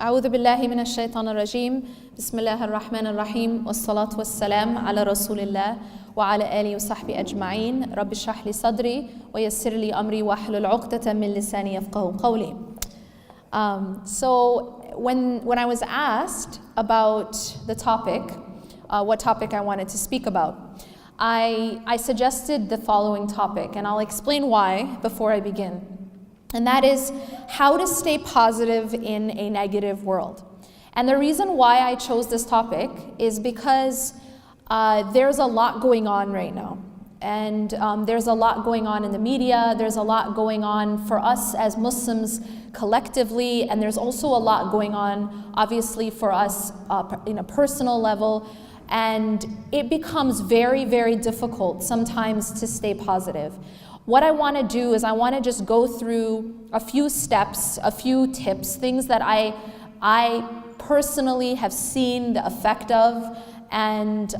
أعوذ بالله من الشيطان الرجيم بسم الله الرحمن الرحيم والصلاة والسلام على رسول الله وعلى آله وصحبه أجمعين رب اشرح لي صدري ويسر لي أمري واحلل عقدة من لساني يفقهوا قولي. So when I was asked about the topic, what topic I wanted to speak about, I suggested the following topic, and I'll explain why before I begin. And that is how to stay positive in a negative world. And the reason why I chose this topic is because there's a lot going on right now. And there's a lot going on in the media, there's a lot going on for us as Muslims collectively, and there's also a lot going on obviously for us in a personal level. And it becomes very, very difficult sometimes to stay positive. What I want to do is I want to just go through a few steps, a few tips, things that I personally have seen the effect of, and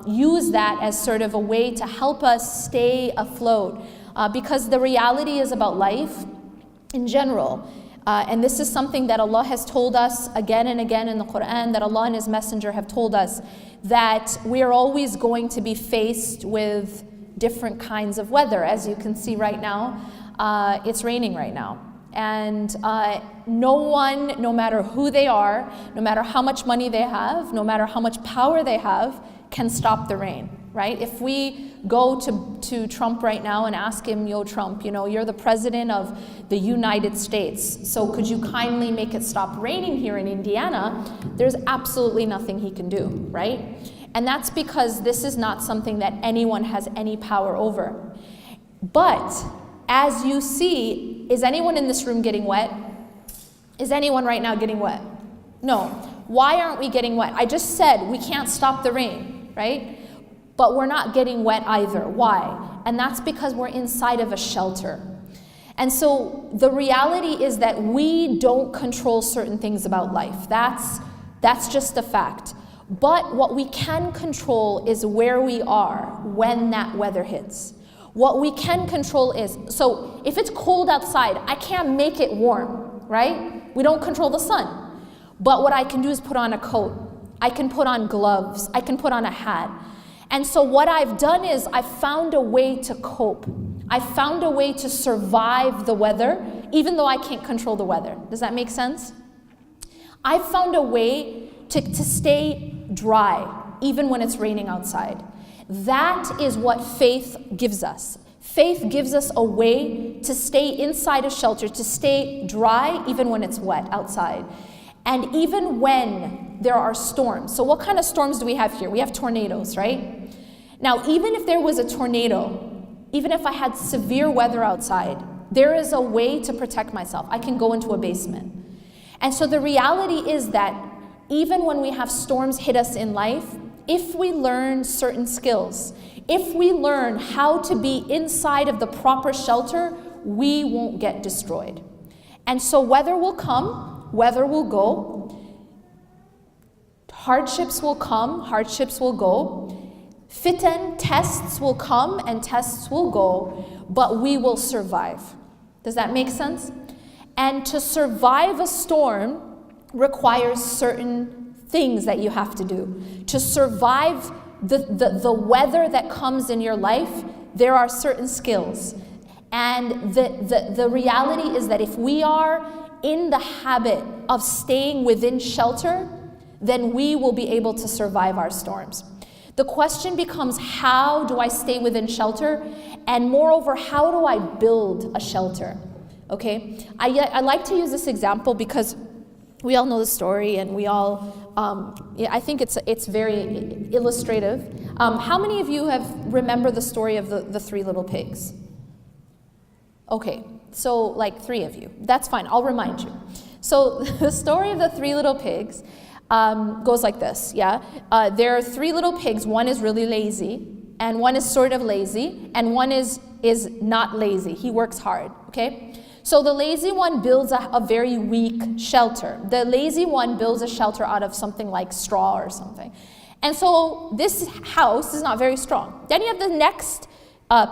use that as sort of a way to help us stay afloat. Because the reality is about life in general. And this is something that Allah has told us again and again in the Quran, that Allah and His Messenger have told us, that we are always going to be faced with different kinds of weather. As you can see right now, it's raining right now. And no one, no matter who they are, no matter how much money they have, no matter how much power they have, can stop the rain, right? If we go to Trump right now and ask him, yo Trump, you know, you're the president of the United States, so could you kindly make it stop raining here in Indiana? There's absolutely nothing he can do, right? And that's because this is not something that anyone has any power over. But as you see, is anyone in this room getting wet? Is anyone right now getting wet? No. Why aren't we getting wet? I just said we can't stop the rain, right? But we're not getting wet either. Why? And that's because we're inside of a shelter. And so the reality is that we don't control certain things about life. That's just a fact. But what we can control is where we are when that weather hits. What we can control is, so if it's cold outside, I can't make it warm, right? We don't control the sun. But what I can do is put on a coat. I can put on gloves. I can put on a hat. And so what I've done is I've found a way to cope. I've found a way to survive the weather, even though I can't control the weather. Does that make sense? I've found a way to stay dry, even when it's raining outside. That is what faith gives us. Faith gives us a way to stay inside a shelter, to stay dry, even when it's wet outside. And even when there are storms. So what kind of storms do we have here? We have tornadoes, right? Now, even if there was a tornado, even if I had severe weather outside, there is a way to protect myself. I can go into a basement. And so the reality is that even when we have storms hit us in life, if we learn certain skills, if we learn how to be inside of the proper shelter, we won't get destroyed. And so weather will come, weather will go, hardships will come, hardships will go, fitan, tests will come and tests will go, but we will survive. Does that make sense? And to survive a storm requires certain things that you have to do. To survive the weather that comes in your life, there are certain skills. And the reality is that if we are in the habit of staying within shelter, then we will be able to survive our storms. The question becomes, how do I stay within shelter? And moreover, how do I build a shelter? Okay, I like to use this example because we all know the story, and we all, I think it's very illustrative. How many of you remember the story of the three little pigs? Okay, so like 3 of you. That's fine, I'll remind you. So the story of the 3 little pigs goes like this, yeah? There are 3 little pigs. One is really lazy, and one is sort of lazy, and one is not lazy. He works hard, okay? So the lazy one builds a very weak shelter. The lazy one builds a shelter out of something like straw or something. And so this house is not very strong. Then you have the next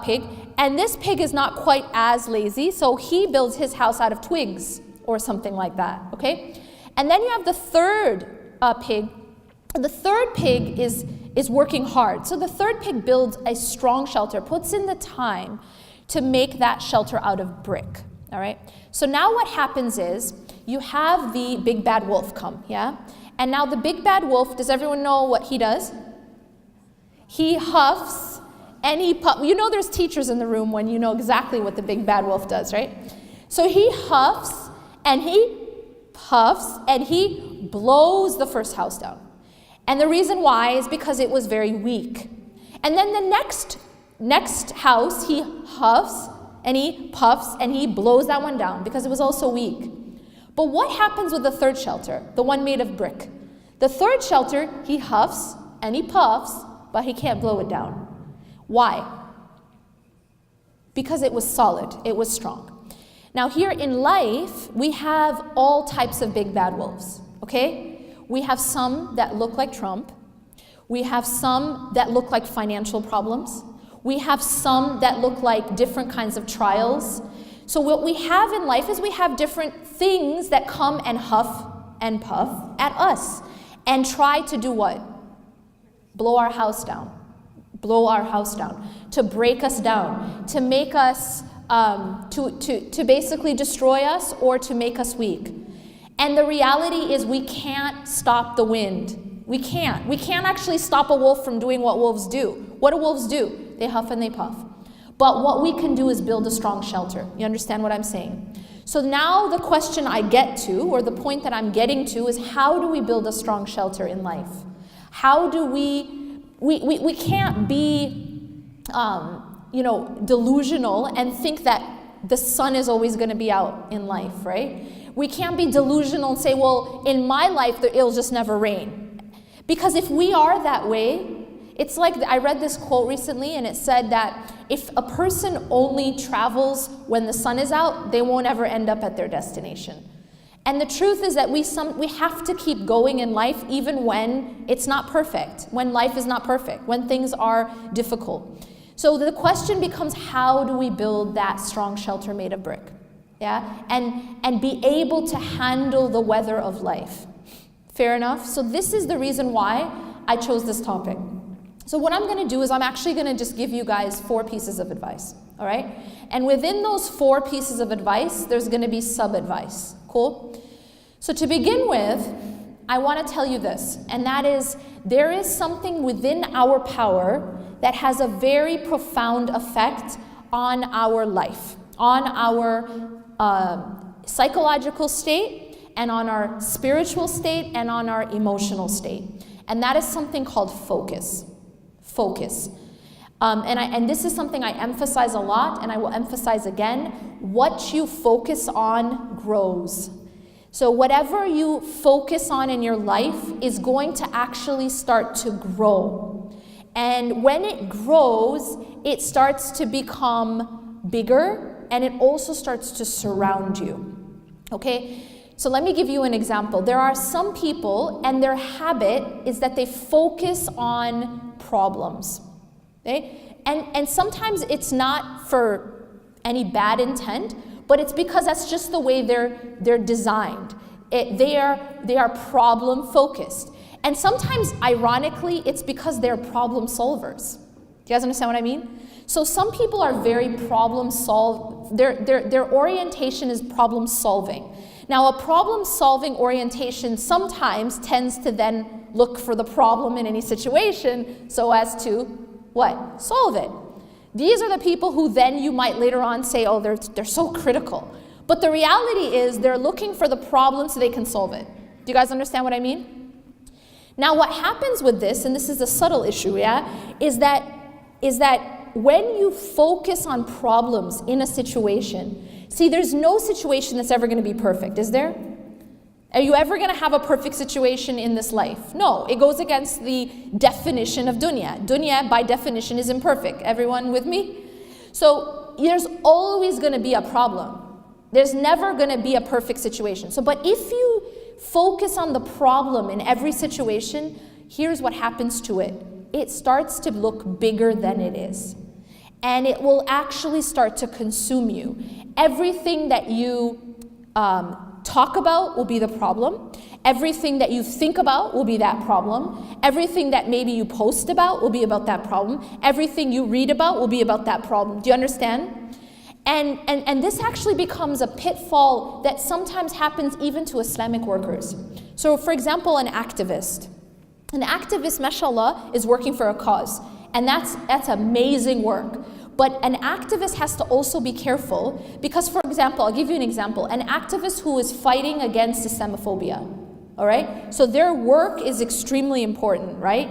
pig, and this pig is not quite as lazy, so he builds his house out of twigs or something like that, okay? And then you have the third pig. The third pig is working hard. So the third pig builds a strong shelter, puts in the time to make that shelter out of brick. All right. So now what happens is you have the big bad wolf come, yeah? And now the big bad wolf, does everyone know what he does? He huffs and he puffs. You know there's teachers in the room when you know exactly what the big bad wolf does, right? So he huffs and he puffs and he blows the first house down. And the reason why is because it was very weak. And then the next house, he huffs and he puffs and he blows that one down because it was also weak. But what happens with the third shelter, the one made of brick? The third shelter, he huffs and he puffs, but he can't blow it down. Why? Because it was solid, it was strong. Now here in life, we have all types of big bad wolves, okay? We have some that look like Trump. We have some that look like financial problems. We have some that look like different kinds of trials. So what we have in life is we have different things that come and huff and puff at us and try to do what? Blow our house down. Blow our house down. To break us down. To make us, to basically destroy us or to make us weak. And the reality is we can't stop the wind. We can't. We can't actually stop a wolf from doing what wolves do. What do wolves do? They huff and they puff. But what we can do is build a strong shelter. You understand what I'm saying? So now the question I get to, or the point that I'm getting to, is how do we build a strong shelter in life? How do we can't be, delusional and think that the sun is always going to be out in life, right? We can't be delusional and say, well, in my life, it'll just never rain. Because if we are that way, it's like, I read this quote recently and it said that if a person only travels when the sun is out, they won't ever end up at their destination. And the truth is that we have to keep going in life even when it's not perfect, when life is not perfect, when things are difficult. So the question becomes, how do we build that strong shelter made of brick? Yeah, and be able to handle the weather of life. Fair enough? So this is the reason why I chose this topic. So what I'm going to do is I'm actually going to just give you guys 4 pieces of advice, all right? And within those 4 pieces of advice, there's going to be sub-advice. Cool? So to begin with, I want to tell you this, and that is there is something within our power that has a very profound effect on our life, on our psychological state, and on our spiritual state, and on our emotional state. And that is something called focus. Focus. And this is something I emphasize a lot, and I will emphasize again. What you focus on grows. So whatever you focus on in your life is going to actually start to grow. And when it grows, it starts to become bigger, and it also starts to surround you. Okay? So let me give you an example. There are some people, and their habit is that they focus on problems. Okay? And sometimes it's not for any bad intent, but it's because that's just the way they're designed. They are problem focused. And sometimes, ironically, it's because they're problem solvers. Do you guys understand what I mean? So some people are very problem solve. Their orientation is problem solving. Now, a problem solving orientation sometimes tends to then look for the problem in any situation so as to what? Solve it. These are the people who then you might later on say, oh, they're so critical. But the reality is they're looking for the problem so they can solve it. Do you guys understand what I mean? Now, what happens with this, and this is a subtle issue, yeah, is that when you focus on problems in a situation, see, there's no situation that's ever going to be perfect, is there? Are you ever going to have a perfect situation in this life? No, it goes against the definition of dunya. Dunya, by definition, is imperfect. Everyone with me? So there's always going to be a problem. There's never going to be a perfect situation. So, but if you focus on the problem in every situation, here's what happens to it. It starts to look bigger than it is. And it will actually start to consume you. Everything that you talk about will be the problem, Everything that you think about will be that problem. Everything that maybe you post about will be about that problem. Everything you read about will be about that problem. Do you understand? And this actually becomes a pitfall that sometimes happens even to Islamic workers. So for example, an activist. An activist, mashallah, is working for a cause. And that's amazing work. But an activist has to also be careful because, for example, I'll give you an example. An activist who is fighting against Islamophobia, all right? So their work is extremely important, right?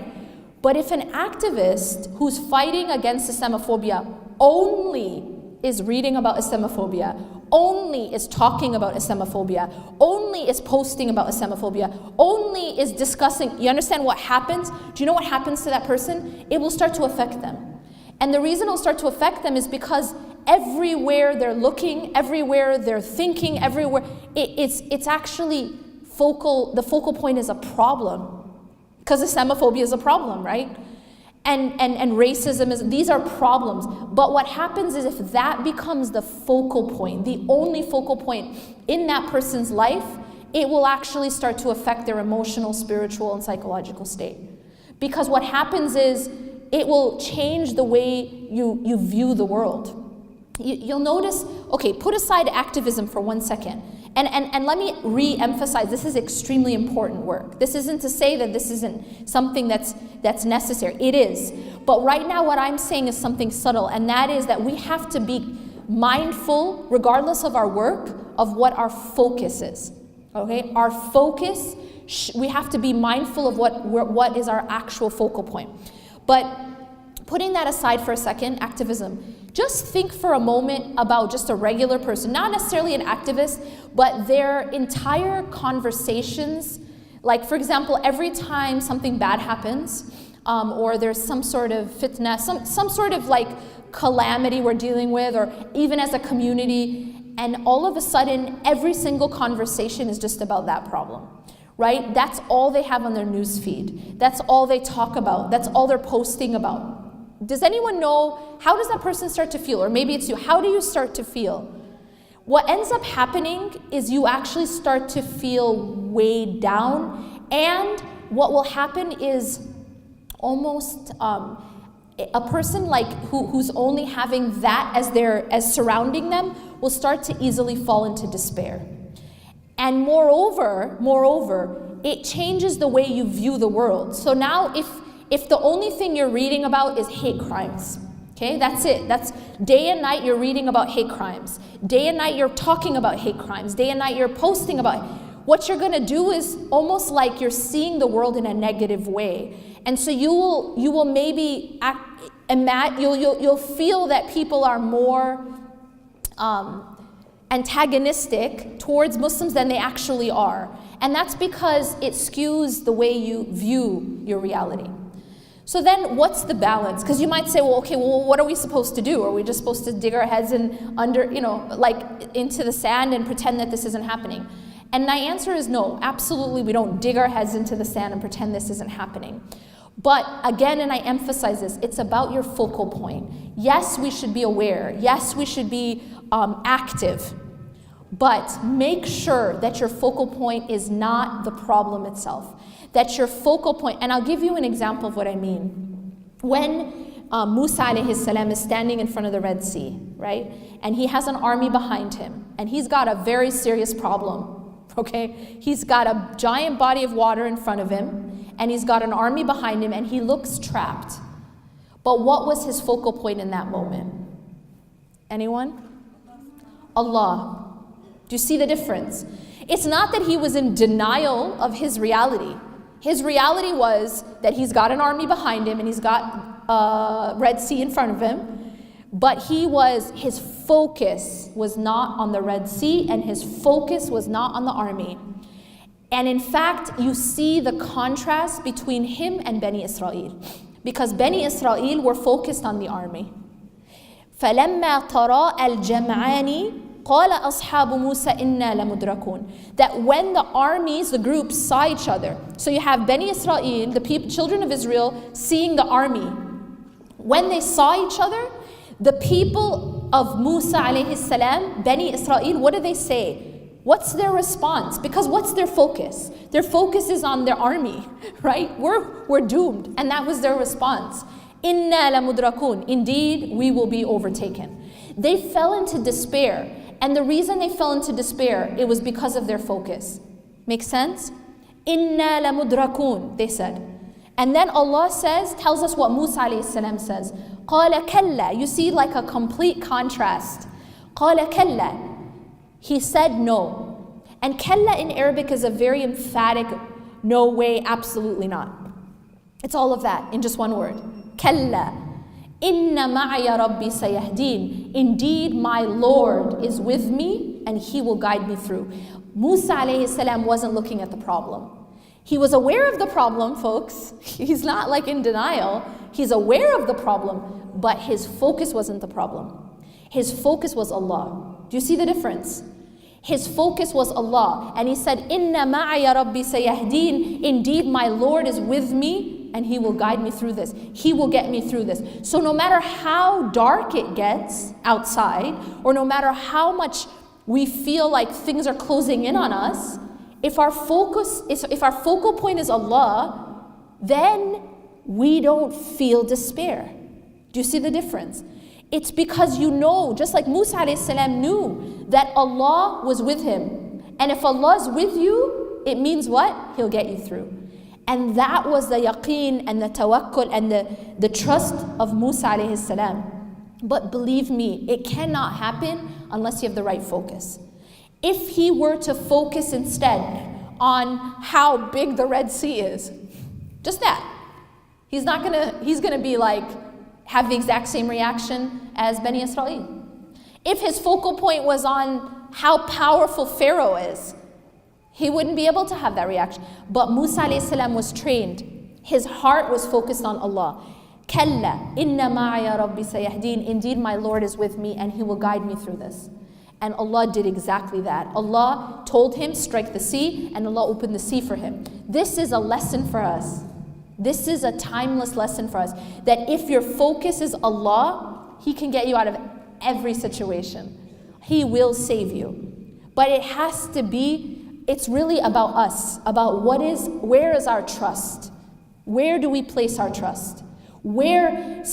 But if an activist who's fighting against Islamophobia only is reading about Islamophobia, only is talking about Islamophobia, only is posting about Islamophobia, only is discussing, you understand what happens? Do you know what happens to that person? It will start to affect them. And the reason it'll start to affect them is because everywhere they're looking, everywhere they're thinking, everywhere, it's actually the focal point is a problem. Because Islamophobia is a problem, right? And racism these are problems. But what happens is if that becomes the focal point, the only focal point in that person's life, it will actually start to affect their emotional, spiritual, and psychological state. Because what happens is it will change the way you view the world. You'll notice, okay, put aside activism for 1 second. And let me re-emphasize, this is extremely important work. This isn't to say that this isn't something that's necessary. It is. But right now what I'm saying is something subtle, and that is that we have to be mindful, regardless of our work, of what our focus is. Okay? Our focus, we have to be mindful of what is our actual focal point. But putting that aside for a second, activism, just think for a moment about just a regular person, not necessarily an activist, but their entire conversations. Like, for example, every time something bad happens, or there's some sort of fitna, some sort of like calamity we're dealing with, or even as a community, and all of a sudden, every single conversation is just about that problem. Right? That's all they have on their news feed. That's all they talk about. That's all they're posting about. Does anyone know, how does that person start to feel? Or maybe it's you. How do you start to feel? What ends up happening is you actually start to feel weighed down. And what will happen is almost a person like who's only having that as surrounding them will start to easily fall into despair. And moreover, it changes the way you view the world. So now if the only thing you're reading about is hate crimes, okay, that's it. That's day and night you're reading about hate crimes. Day and night you're talking about hate crimes. Day and night you're posting about it. What you're gonna do is almost like you're seeing the world in a negative way. And so you will maybe you'll feel that people are more antagonistic towards Muslims than they actually are. And that's because it skews the way you view your reality. So then what's the balance? Because you might say, well, okay, well, what are we supposed to do? Are we just supposed to dig our heads into the sand and pretend that this isn't happening? And my answer is no, absolutely we don't dig our heads into the sand and pretend this isn't happening. But again, and I emphasize this, it's about your focal point. Yes, we should be aware. Yes, we should be active. But make sure that your focal point is not the problem itself. That your focal point, and I'll give you an example of what I mean. When Musa alayhi salam is standing in front of the Red Sea, right? And he has an army behind him, and he's got a very serious problem, okay? He's got a giant body of water in front of him, and he's got an army behind him, and he looks trapped. But what was his focal point in that moment? Anyone? Allah. Do you see the difference? It's not that he was in denial of his reality. His reality was that he's got an army behind him and he's got a Red Sea in front of him. But his focus was not on the Red Sea and his focus was not on the army. And in fact, you see the contrast between him and Bani Israel. Because Bani Israel were focused on the army. فَلَمَّا تَرَاءَ الْجَمْعَانِ قَالَ أَصْحَابُ مُوسَى إِنَّا لَمُدْرَكُونَ. That when the armies, the groups saw each other, so you have Bani Israel, the children of Israel, seeing the army. When they saw each other, the people of Musa alayhi salam, Bani Israel, what do they say? What's their response? Because what's their focus? Their focus is on their army, right? We're doomed. And that was their response. Inna lamudrakun. Indeed, we will be overtaken. They fell into despair. And the reason they fell into despair, it was because of their focus. Make sense? Inna lamudrakun, they said. And then Allah tells us what Musa alayhi salam says. Qala kalla. You see like a complete contrast. Qala kalla. He said no. And kalla in Arabic is a very emphatic, no way, absolutely not. It's all of that in just one word. Kalla. Inna ma'aya rabbi sayahdeen. Indeed, my Lord is with me and He will guide me through. Musa alayhi salam wasn't looking at the problem. He was aware of the problem, folks. He's not like in denial. He's aware of the problem, but his focus wasn't the problem. His focus was Allah. Do you see the difference? His focus was Allah. And he said, Inna ma'aya rabbi sayahdeen. Indeed, my Lord is with me and He will guide me through this. He will get me through this. So no matter how dark it gets outside, or no matter how much we feel like things are closing in on us, if our focal point is Allah, then we don't feel despair. Do you see the difference? It's because you know, just like Musa alayhi salam knew that Allah was with him. And if Allah is with you, it means what? He'll get you through. And that was the yaqeen and the tawakkul and the trust of Musa alayhi salam. But believe me, it cannot happen unless you have the right focus. If he were to focus instead on how big the Red Sea is, just that, he's gonna be like, have the exact same reaction as Bani Israel. If his focal point was on how powerful Pharaoh is, he wouldn't be able to have that reaction. But Musa alayhi salam was trained. His heart was focused on Allah. Kalla, inna ma'aya rabbi sayahdeen. Indeed, my Lord is with me and He will guide me through this. And Allah did exactly that. Allah told him, strike the sea, and Allah opened the sea for him. This is a lesson for us. This is a timeless lesson for us. That if your focus is Allah, He can get you out of every situation. He will save you. But it has to be, it's really about us, about where is our trust? Where do we place our trust? Tawakkul,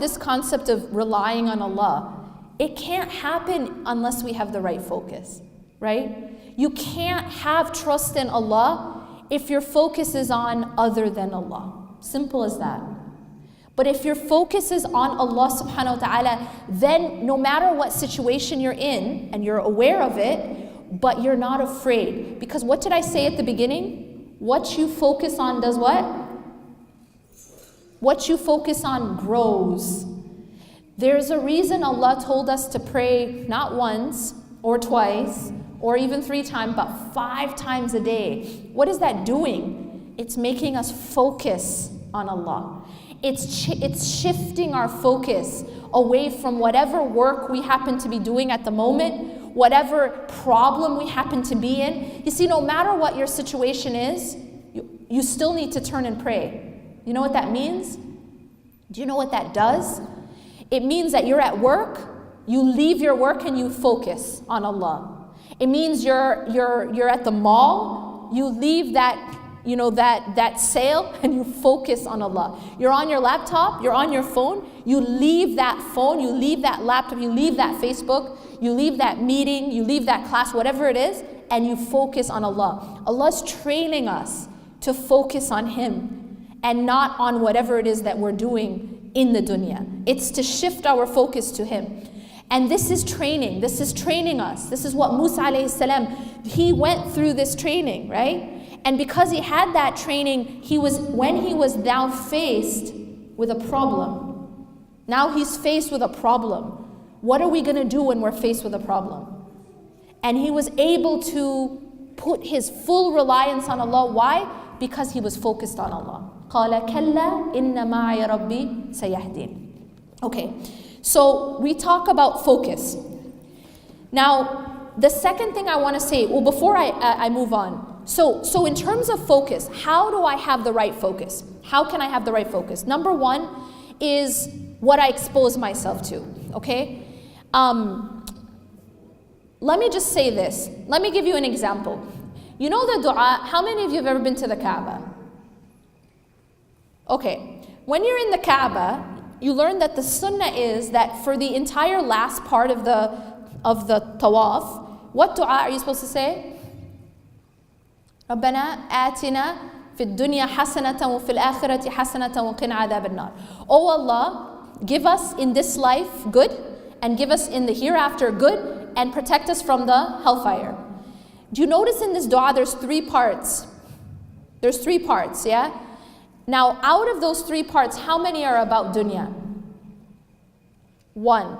this concept of relying on Allah, it can't happen unless we have the right focus, right? You can't have trust in Allah if your focus is on other than Allah. Simple as that. But if your focus is on Allah subhanahu wa ta'ala, then no matter what situation you're in, and you're aware of it, but you're not afraid. Because what did I say at the beginning? What you focus on does what? What you focus on grows. There's a reason Allah told us to pray not once or twice or even 3 times, but 5 times a day. What is that doing? It's making us focus on Allah. It's shifting our focus away from whatever work we happen to be doing at the moment, whatever problem we happen to be in. You see, no matter what your situation is, you still need to turn and pray. You know what that means? Do you know what that does? It means that you're at work, you leave your work and you focus on Allah. It means you're at the mall, you leave that sale and you focus on Allah. You're on your laptop, you're on your phone, you leave that phone, you leave that laptop, you leave that Facebook, you leave that meeting, you leave that class, whatever it is, and you focus on Allah. Allah's training us to focus on Him and not on whatever it is that we're doing in the dunya. It's to shift our focus to Him. And this is training. This is training us. This is what Musa alayhi salam, he went through this training, right? And because he had that training, when he was now faced with a problem. Now he's faced with a problem. What are we going to do when we're faced with a problem? And he was able to put his full reliance on Allah. Why? Because he was focused on Allah. قَالَ كَلَّا إِنَّ مَعَيَ رَبِّي سَيَهْدِينِ. Okay, so we talk about focus. Now, the second thing I want to say, well, before I move on. So in terms of focus, how do I have the right focus? How can I have the right focus? Number one is what I expose myself to, okay? let me just say this. Let me give you an example. You know the dua, how many of you have ever been to the Kaaba? Okay, when you're in the Kaaba, you learn that the sunnah is that for the entire last part of the tawaf, what dua are you supposed to say? رَبَّنَا آتِنَا فِي الدُّنْيَا حَسَنَةً وَفِي الْآخِرَةِ حَسَنَةً وَقِنَا عَذَابَ النَّارِ. Oh Allah, give us in this life good, and give us in the hereafter good, and protect us from the hellfire. Do you notice in this dua there's 3 parts? There's 3 parts, yeah? Now, out of those 3 parts, how many are about dunya? 1,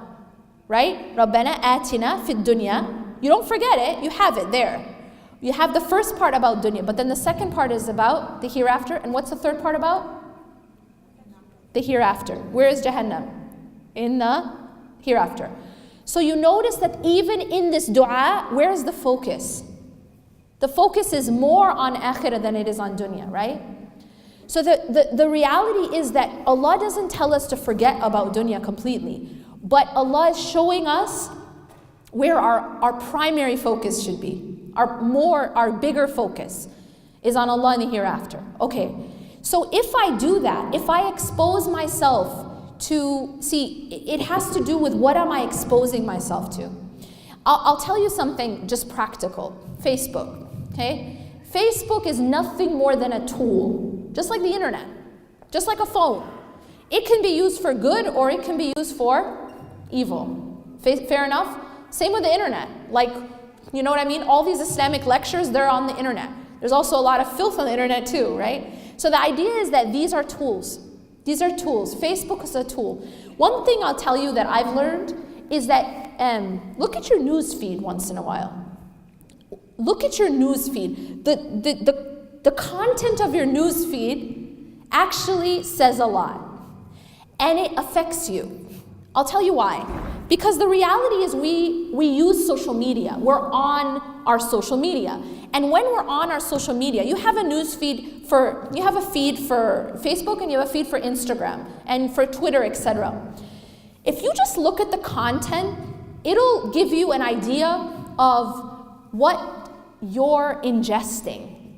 right? رَبَّنَا آتِنَا فِي الدُّنْيا. You don't forget it, you have it there. You have the first part about dunya, but then the second part is about the hereafter. And what's the third part about? The hereafter. Where is Jahannam? In the hereafter. So you notice that even in this dua, where is the focus? The focus is more on akhirah than it is on dunya, right? So the reality is that Allah doesn't tell us to forget about dunya completely, but Allah is showing us where our primary focus should be. Our bigger focus is on Allah in the hereafter. Okay, so if I do that, if I expose myself to, see, it has to do with what am I exposing myself to. I'll tell you something just practical. Facebook, okay? Facebook is nothing more than a tool, just like the internet, just like a phone. It can be used for good or it can be used for evil. Fair enough? Same with the internet. Like, you know what I mean? All these Islamic lectures, they're on the internet. There's also a lot of filth on the internet too, right? So the idea is that these are tools. These are tools. Facebook is a tool. One thing I'll tell you that I've learned is that look at your news feed once in a while. Look at your news feed. The content of your news feed actually says a lot. And it affects you. I'll tell you why. Because the reality is we use social media. We're on our social media. And when we're on our social media, you have a news feed you have a feed for Facebook and you have a feed for Instagram and for Twitter, etc. If you just look at the content, it'll give you an idea of what you're ingesting.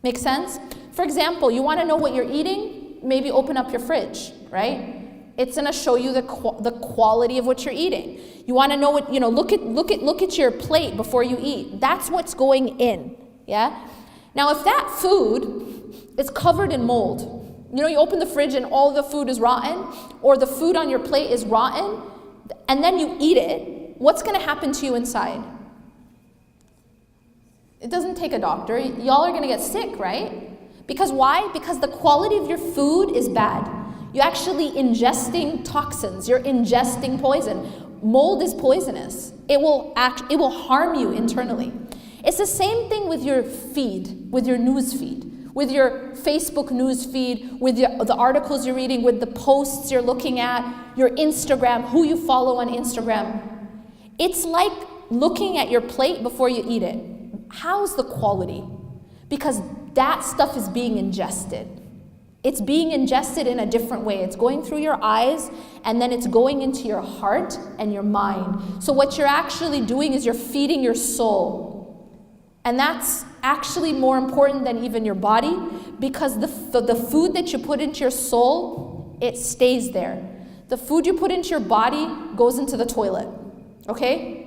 Make sense? For example, you want to know what you're eating? Maybe open up your fridge, right? It's going to show you the quality of what you're eating. You want to know what, look at your plate before you eat. That's what's going in, yeah? Now, if that food is covered in mold, you open the fridge and all the food is rotten, or the food on your plate is rotten, and then you eat it, what's going to happen to you inside? It doesn't take a doctor. Y'all are going to get sick, right? Because why? Because the quality of your food is bad. You're actually ingesting toxins. You're ingesting poison. Mold is poisonous. It will harm you internally. It's the same thing with your feed, with your news feed, with your Facebook news feed, with the articles you're reading, with the posts you're looking at, your Instagram, who you follow on Instagram. It's like looking at your plate before you eat it. How's the quality? Because that stuff is being ingested. It's being ingested in a different way. It's going through your eyes, and then it's going into your heart and your mind. So what you're actually doing is you're feeding your soul. And that's actually more important than even your body, because the food that you put into your soul, it stays there. The food you put into your body goes into the toilet, okay?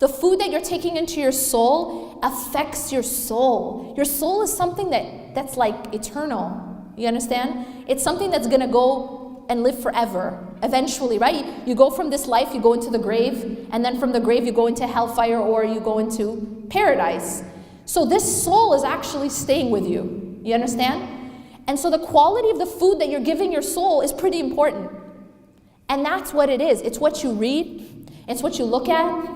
The food that you're taking into your soul affects your soul. Your soul is something that's like eternal. You understand? It's something that's going to go and live forever, eventually, right? You go from this life, you go into the grave, and then from the grave you go into hellfire or you go into paradise. So this soul is actually staying with you. You understand? And so the quality of the food that you're giving your soul is pretty important. And that's what it is. It's what you read. It's what you look at.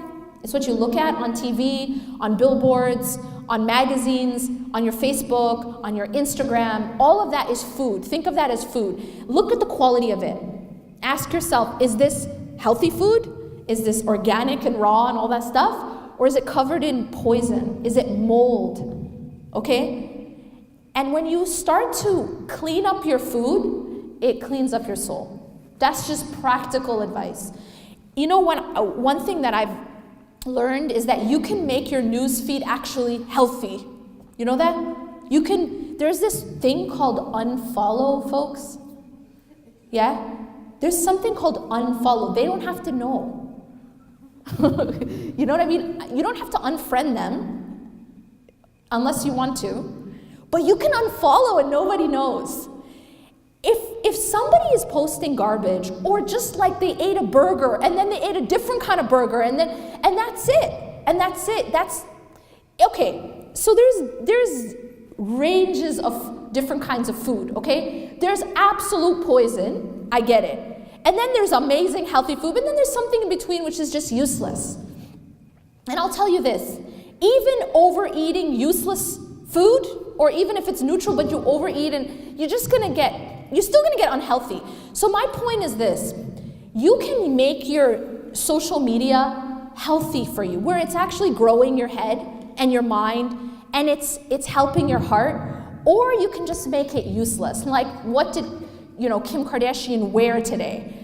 It's what you look at on TV, on billboards, on magazines, on your Facebook, on your Instagram. All of that is food. Think of that as food. Look at the quality of it. Ask yourself, is this healthy food? Is this organic and raw and all that stuff? Or is it covered in poison? Is it mold? Okay? And when you start to clean up your food, it cleans up your soul. That's just practical advice. One thing that learned is that you can make your news feed actually healthy. You know that? There's this thing called unfollow, folks. Yeah? There's something called unfollow. They don't have to know. You know what I mean? You don't have to unfriend them unless you want to. But you can unfollow and nobody knows. If somebody is posting garbage, or just like they ate a burger and then they ate a different kind of burger and that's it. That's okay. So there's ranges of different kinds of food, okay? There's absolute poison, I get it. And then there's amazing healthy food, and then there's something in between which is just useless. And I'll tell you this, even overeating useless food, or even if it's neutral but you overeat, and you're still gonna get unhealthy. So my point is this, you can make your social media healthy for you, where it's actually growing your head and your mind, and it's helping your heart, or you can just make it useless. Like, what did Kim Kardashian wear today?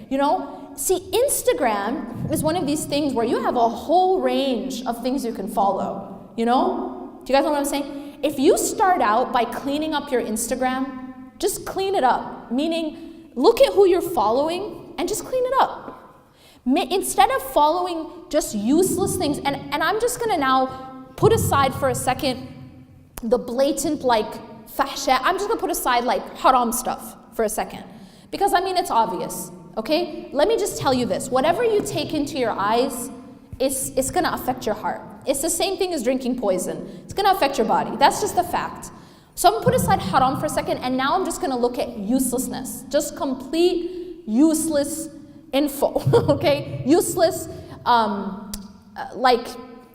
See, Instagram is one of these things where you have a whole range of things you can follow. Do you guys know what I'm saying? If you start out by cleaning up your Instagram, just clean it up. Meaning, look at who you're following and just clean it up. Instead of following just useless things, and I'm just gonna now put aside for a second the blatant fahsha. I'm just gonna put aside haram stuff for a second. Because it's obvious, okay? Let me just tell you this. Whatever you take into your eyes, it's gonna affect your heart. It's the same thing as drinking poison. It's gonna affect your body. That's just a fact. So I'm gonna put aside haram for a second, and now I'm just gonna look at uselessness. Just complete useless info, okay? Useless,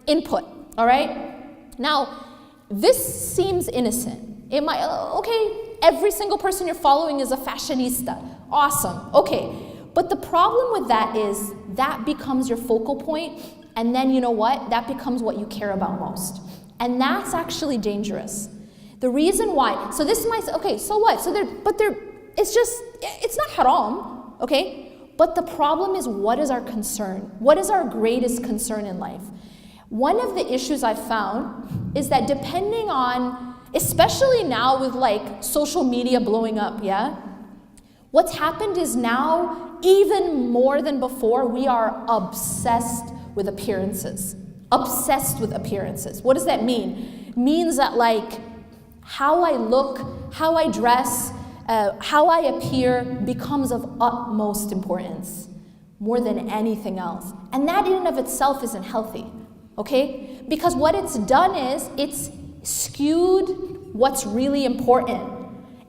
input, all right? Now, this seems innocent. It might, okay, every single person you're following is a fashionista. Awesome, okay. But the problem with that is that becomes your focal point, and then you know what? That becomes what you care about most. And that's actually dangerous. The reason why, so this might say, okay, so what? It's not haram, okay? But the problem is, what is our concern? What is our greatest concern in life? One of the issues I've found is that depending on, especially now with social media blowing up, yeah? What's happened is now, even more than before, we are obsessed with appearances. Obsessed with appearances. What does that mean? It means that how I look, how I dress, how I appear becomes of utmost importance, more than anything else. And that in and of itself isn't healthy, okay? Because what it's done is, it's skewed what's really important.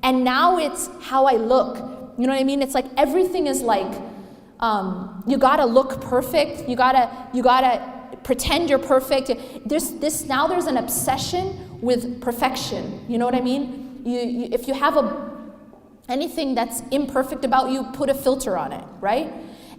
And now it's how I look. You know what I mean? It's everything is you gotta look perfect, you gotta pretend you're perfect. There's an obsession with perfection. You know what I mean? If you have anything that's imperfect about you, put a filter on it, right?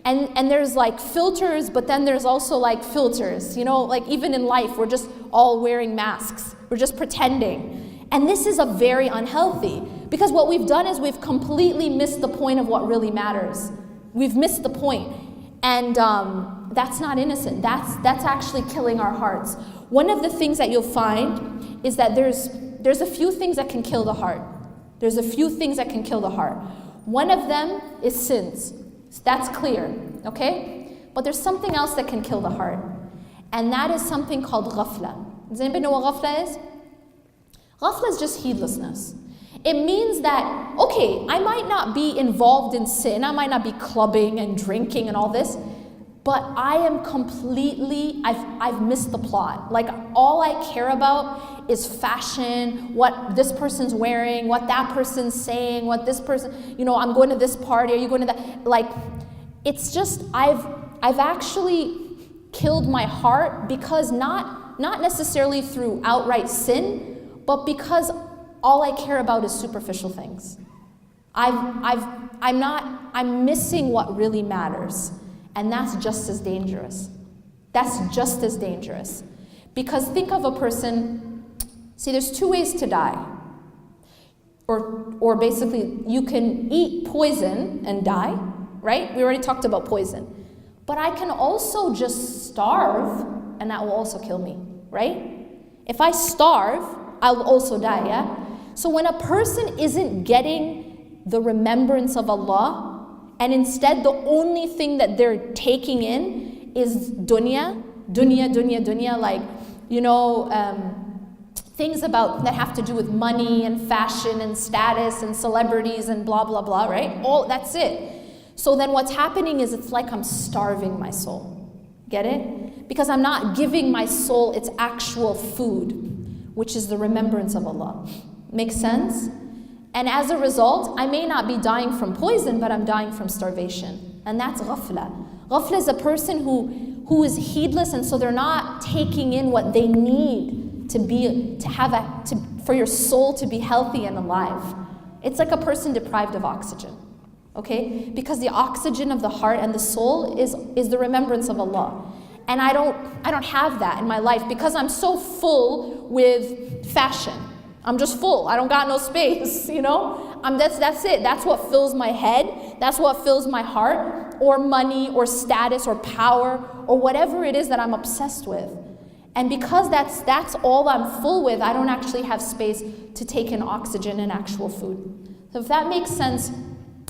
And there's filters, but then there's also filters. Even in life, we're just all wearing masks. We're just pretending. And this is a very unhealthy, because what we've done is we've completely missed the point of what really matters. We've missed the point. And that's not innocent. That's actually killing our hearts. One of the things that you'll find is that there's a few things that can kill the heart. There's a few things that can kill the heart. One of them is sins. That's clear, okay? But there's something else that can kill the heart. And that is something called ghafla. Does anybody know what ghafla is? Ghafla is just heedlessness. It means that, okay, I might not be involved in sin, I might not be clubbing and drinking and all this, but I am completely, I've missed the plot. All I care about is fashion, what this person's wearing, what that person's saying, what this person, I'm going to this party, are you going to that? It's just, I've actually killed my heart, because not necessarily through outright sin, but because all I care about is superficial things. I'm missing what really matters. And that's just as dangerous. That's just as dangerous. Because think of a person, see, there's two ways to die. Or basically, you can eat poison and die, right? We already talked about poison. But I can also just starve and that will also kill me, right? If I starve, I'll also die, yeah? So when a person isn't getting the remembrance of Allah, and instead the only thing that they're taking in is dunya, like, things about that have to do with money and fashion and status and celebrities and blah, blah, blah, right? All that's it. So then what's happening is it's like I'm starving my soul. Get it? Because I'm not giving my soul its actual food, which is the remembrance of Allah. Makes sense? And as a result, I may not be dying from poison, but I'm dying from starvation. And that's ghafla. Ghafla is a person who is heedless, and so they're not taking in what they need for your soul to be healthy and alive. It's like a person deprived of oxygen. Okay? Because the oxygen of the heart and the soul is the remembrance of Allah. And I don't have that in my life because I'm so full with fashion. I'm just full. I don't got no space, That's it. That's what fills my head. That's what fills my heart, or money, or status, or power, or whatever it is that I'm obsessed with. And because that's all I'm full with, I don't actually have space to take in oxygen and actual food. So if that makes sense,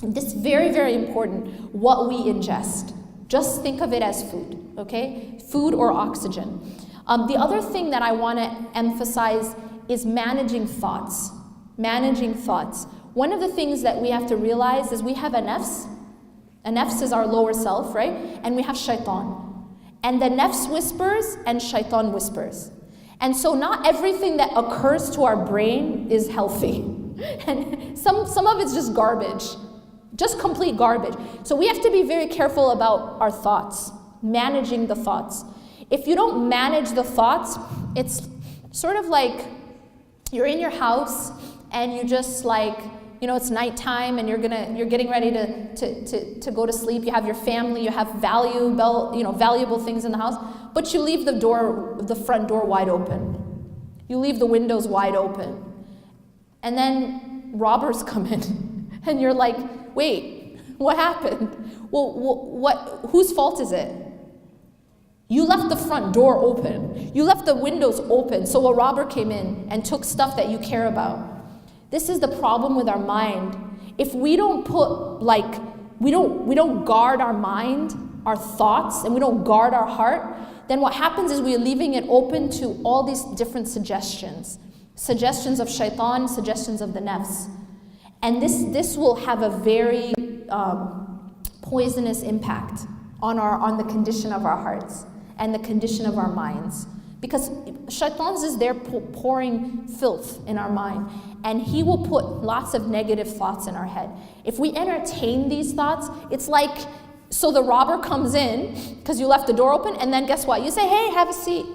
this is very, very important, what we ingest. Just think of it as food, okay? Food or oxygen. The other thing that I want to emphasize is managing thoughts. Managing thoughts. One of the things that we have to realize is we have a nafs. A nafs is our lower self, right? And we have shaitan. And the nafs whispers and shaitan whispers. And so not everything that occurs to our brain is healthy. And some of it's just garbage. Just complete garbage. So we have to be very careful about our thoughts. Managing the thoughts. If you don't manage the thoughts, it's sort of like you're in your house and you just it's nighttime and you're getting ready to go to sleep. You have your family, you have valuable things in the house, but you leave the front door wide open. You leave the windows wide open. And then robbers come in and you're like, wait, what happened? Well, whose fault is it? You left the front door open. You left the windows open, so a robber came in and took stuff that you care about. This is the problem with our mind. If we don't we don't guard our mind, our thoughts, and we don't guard our heart, then what happens is we're leaving it open to all these different suggestions. Suggestions of shaitan, suggestions of the nafs. And this will have a very poisonous impact on the condition of our hearts and the condition of our minds. Because shaitan is there pouring filth in our mind, and he will put lots of negative thoughts in our head. If we entertain these thoughts, it's like, so the robber comes in because you left the door open, and then guess what? You say, hey, have a seat,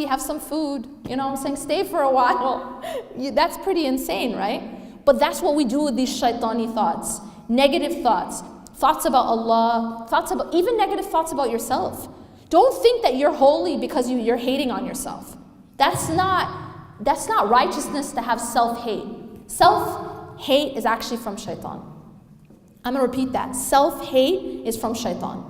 have some food. You know what I'm saying? Stay for a while. That's pretty insane, right? But that's what we do with these shaitani thoughts. Negative thoughts. Thoughts about Allah. Even negative thoughts about yourself. Don't think that you're holy because you're hating on yourself. That's not righteousness to have self-hate. Self-hate is actually from shaitan. I'm going to repeat that. Self-hate is from shaitan.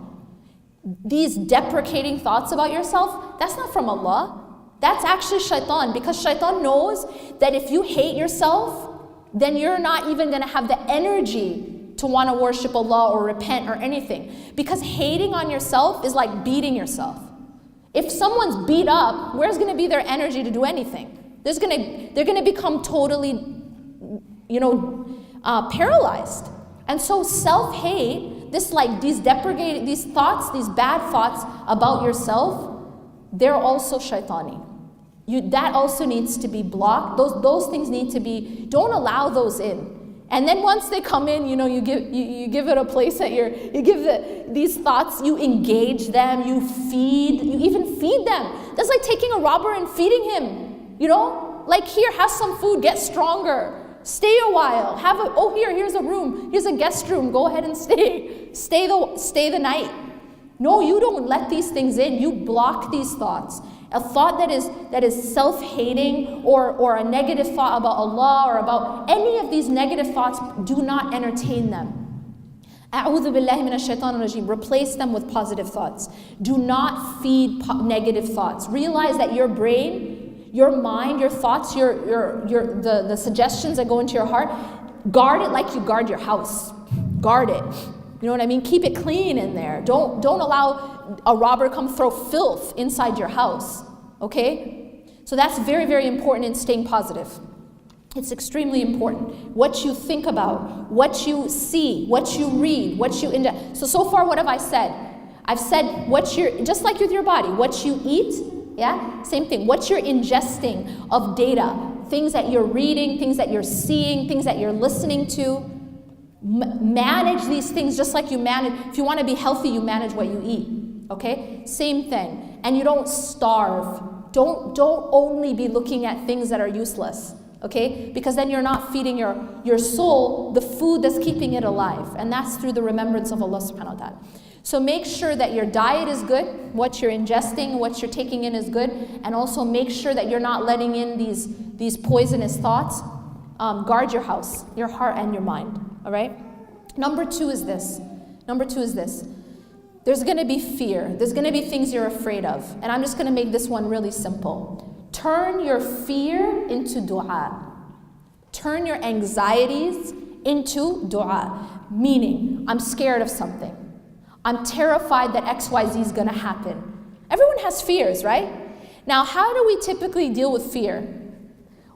These deprecating thoughts about yourself, that's not from Allah. That's actually shaitan, because shaitan knows that if you hate yourself, then you're not even going to have the energy to want to worship Allah or repent or anything. Because hating on yourself is like beating yourself. If someone's beat up, where's going to be their energy to do anything? They're going to become totally, paralyzed. And so self-hate, these thoughts, these bad thoughts about yourself, they're also shaitani. That also needs to be blocked. Those things need to be, don't allow those in. And then once they come in, you give it a place that you give these thoughts, you engage them, you even feed them. That's like taking a robber and feeding him, Like, here, have some food, get stronger, stay a while, here's a room, here's a guest room, go ahead and stay the night. No, you don't let these things in, you block these thoughts. A thought that is self-hating or a negative thought about Allah or about any of these negative thoughts, do not entertain them. A'udhu billahi minash shaitanir rajim. Replace them with positive thoughts. Do not feed negative thoughts. Realize that your brain, your mind, your thoughts, the suggestions that go into your heart, guard it like you guard your house. Guard it. You know what I mean? Keep it clean in there. Don't allow a robber come throw filth inside your house. Okay? So that's very, very important in staying positive. It's extremely important. What you think about, what you see, what you read, what you ingest. So far, what have I said? I've said just like with your body, what you eat, yeah? Same thing. What you're ingesting of data, things that you're reading, things that you're seeing, things that you're listening to. Manage these things just like you manage. If you want to be healthy, you manage what you eat. Okay? Same thing. And you don't starve. Don't only be looking at things that are useless. Okay? Because then you're not feeding your soul the food that's keeping it alive. And that's through the remembrance of Allah subhanahu wa ta'ala. So make sure that your diet is good, what you're ingesting, what you're taking in is good, and also make sure that you're not letting in these poisonous thoughts. Guard your house, your heart and your mind. All right? Number two is this. There's going to be fear. There's going to be things you're afraid of. And I'm just going to make this one really simple. Turn your fear into dua. Turn your anxieties into dua. Meaning, I'm scared of something. I'm terrified that XYZ is going to happen. Everyone has fears, right? Now, how do we typically deal with fear?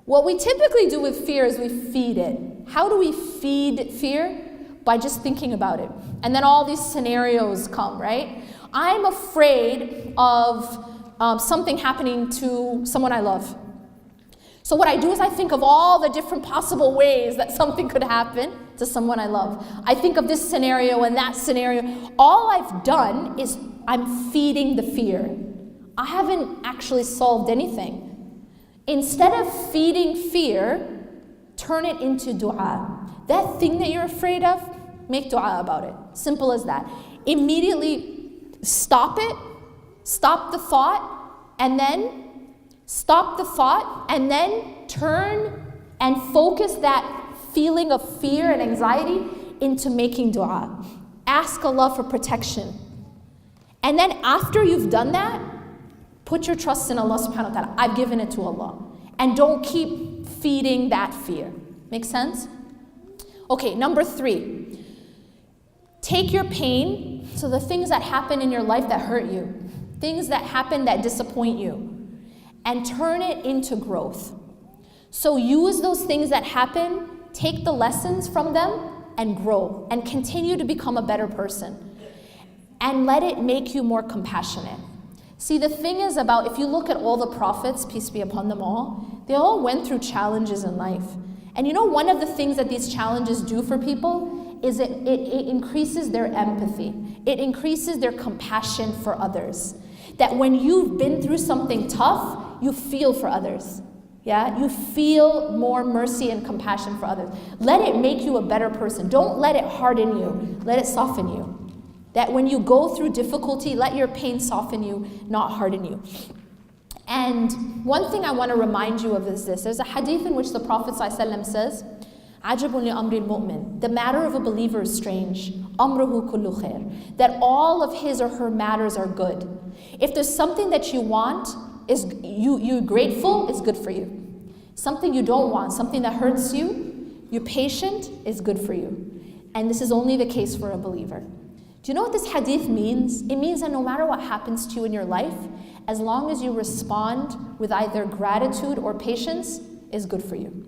What we typically do with fear is we feed it. How do we feed fear? By just thinking about it. And then all these scenarios come, right? I'm afraid of something happening to someone I love. So what I do is I think of all the different possible ways that something could happen to someone I love. I think of this scenario and that scenario. All I've done is I'm feeding the fear. I haven't actually solved anything. Instead of feeding fear, turn it into dua. That thing that you're afraid of, make dua about it. Simple as that. Immediately stop it, stop the thought, and then turn and focus that feeling of fear and anxiety into making dua. Ask Allah for protection. And then after you've done that, put your trust in Allah subhanahu wa ta'ala. I've given it to Allah. And don't keep feeding that fear. Make sense? Okay, number 3. Take your pain, so the things that happen in your life that hurt you, things that happen that disappoint you, and turn it into growth. So use those things that happen, take the lessons from them, and grow, and continue to become a better person. And let it make you more compassionate. See, the thing is about, if you look at all the prophets, peace be upon them all, they all went through challenges in life. And you know, one of the things that these challenges do for people is it increases their empathy. It increases their compassion for others. That when you've been through something tough, you feel for others. Yeah, you feel more mercy and compassion for others. Let it make you a better person. Don't let it harden you. Let it soften you. That when you go through difficulty, let your pain soften you, not harden you. And one thing I want to remind you of is this. There's a hadith in which the Prophet ﷺ says, عَجَبٌ لِأَمْرِ الْمُؤْمِنِ. The matter of a believer is strange. أَمْرُهُ كُلُّ خَيْرٍ. That all of his or her matters are good. If there's something that you want, you're grateful, it's good for you. Something you don't want, something that hurts you, you're patient, is good for you. And this is only the case for a believer. Do you know what this hadith means? It means that no matter what happens to you in your life, as long as you respond with either gratitude or patience, is good for you.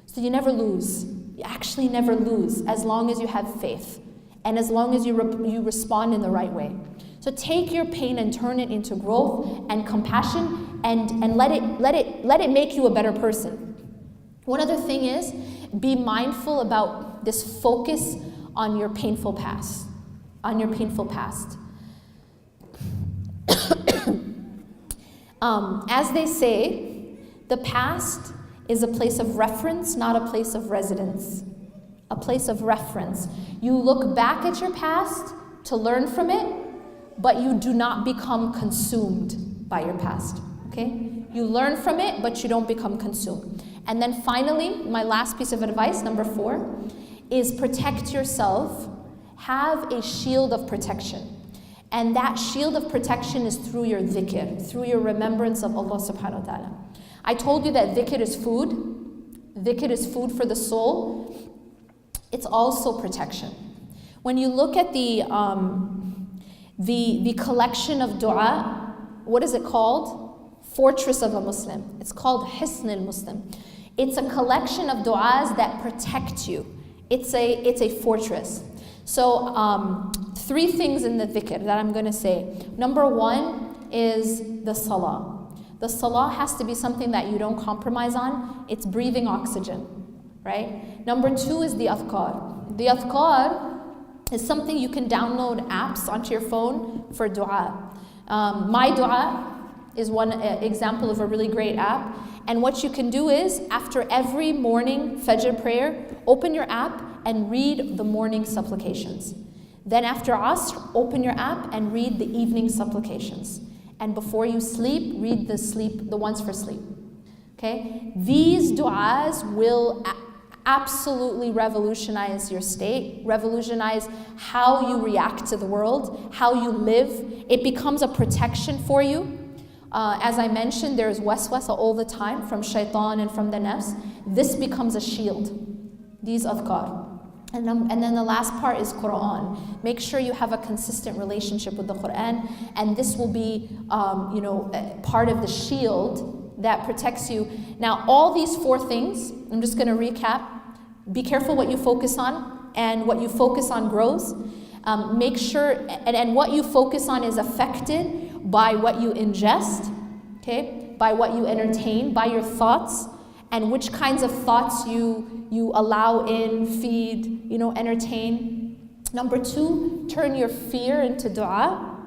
So you never lose. You actually never lose as long as you have faith and as long as you respond in the right way. So take your pain and turn it into growth and compassion and let it make you a better person. One other thing is, be mindful about this focus on your painful past. On your painful past. As they say, the past is a place of reference, not a place of residence. A place of reference. You look back at your past to learn from it, but you do not become consumed by your past. Okay? You learn from it, but you don't become consumed. And then finally, my last piece of advice, number 4, is protect yourself. have a shield of protection. And that shield of protection is through your dhikr, through your remembrance of Allah subhanahu wa ta'ala. I told you that dhikr is food. Dhikr is food for the soul. It's also protection. When you look at the collection of dua, what is it called? Fortress of a Muslim. It's called Hisn al-Muslim. It's a collection of du'as that protect you. It's a fortress. So 3 things in the dhikr that I'm going to say. Number 1 is the salah. The salah has to be something that you don't compromise on. It's breathing oxygen, right? Number 2 is the adhkar. The adhkar is something you can download apps onto your phone for dua. My Dua is one example of a really great app. And what you can do is, after every morning Fajr prayer, open your app and read the morning supplications. Then after Asr, open your app and read the evening supplications. And before you sleep, read the ones for sleep. Okay? These du'as will absolutely revolutionize your state, revolutionize how you react to the world, how you live. It becomes a protection for you. As I mentioned, there's waswasa all the time from shaitan and from the nafs. This becomes a shield, these adhkar. And then the last part is Quran. Make sure you have a consistent relationship with the Quran, and this will be part of the shield that protects you. Now, all these 4 things, I'm just going to recap. Be careful what you focus on, and what you focus on grows. Make sure, and what you focus on is affected by what you ingest, okay? By what you entertain, by your thoughts, and which kinds of thoughts you allow in, feed, entertain. Number 2, turn your fear into dua.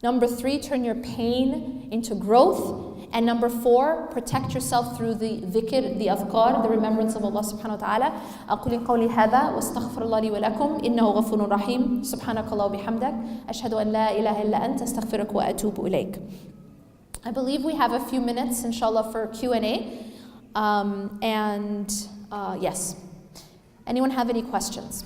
Number 3, turn your pain into growth. And number 4, protect yourself through the dhikr, the adhkar, the remembrance of Allah subhanahu wa ta'ala. أقول قولي هذا واستغفر الله لي ولكم إنه غفور رحيم سبحانك الله وبحمدك أشهد أن لا إله إلا أنت أستغفرك وأتوب إليك. I believe we have a few minutes, inshallah, for Q&A. Yes. Anyone have any questions?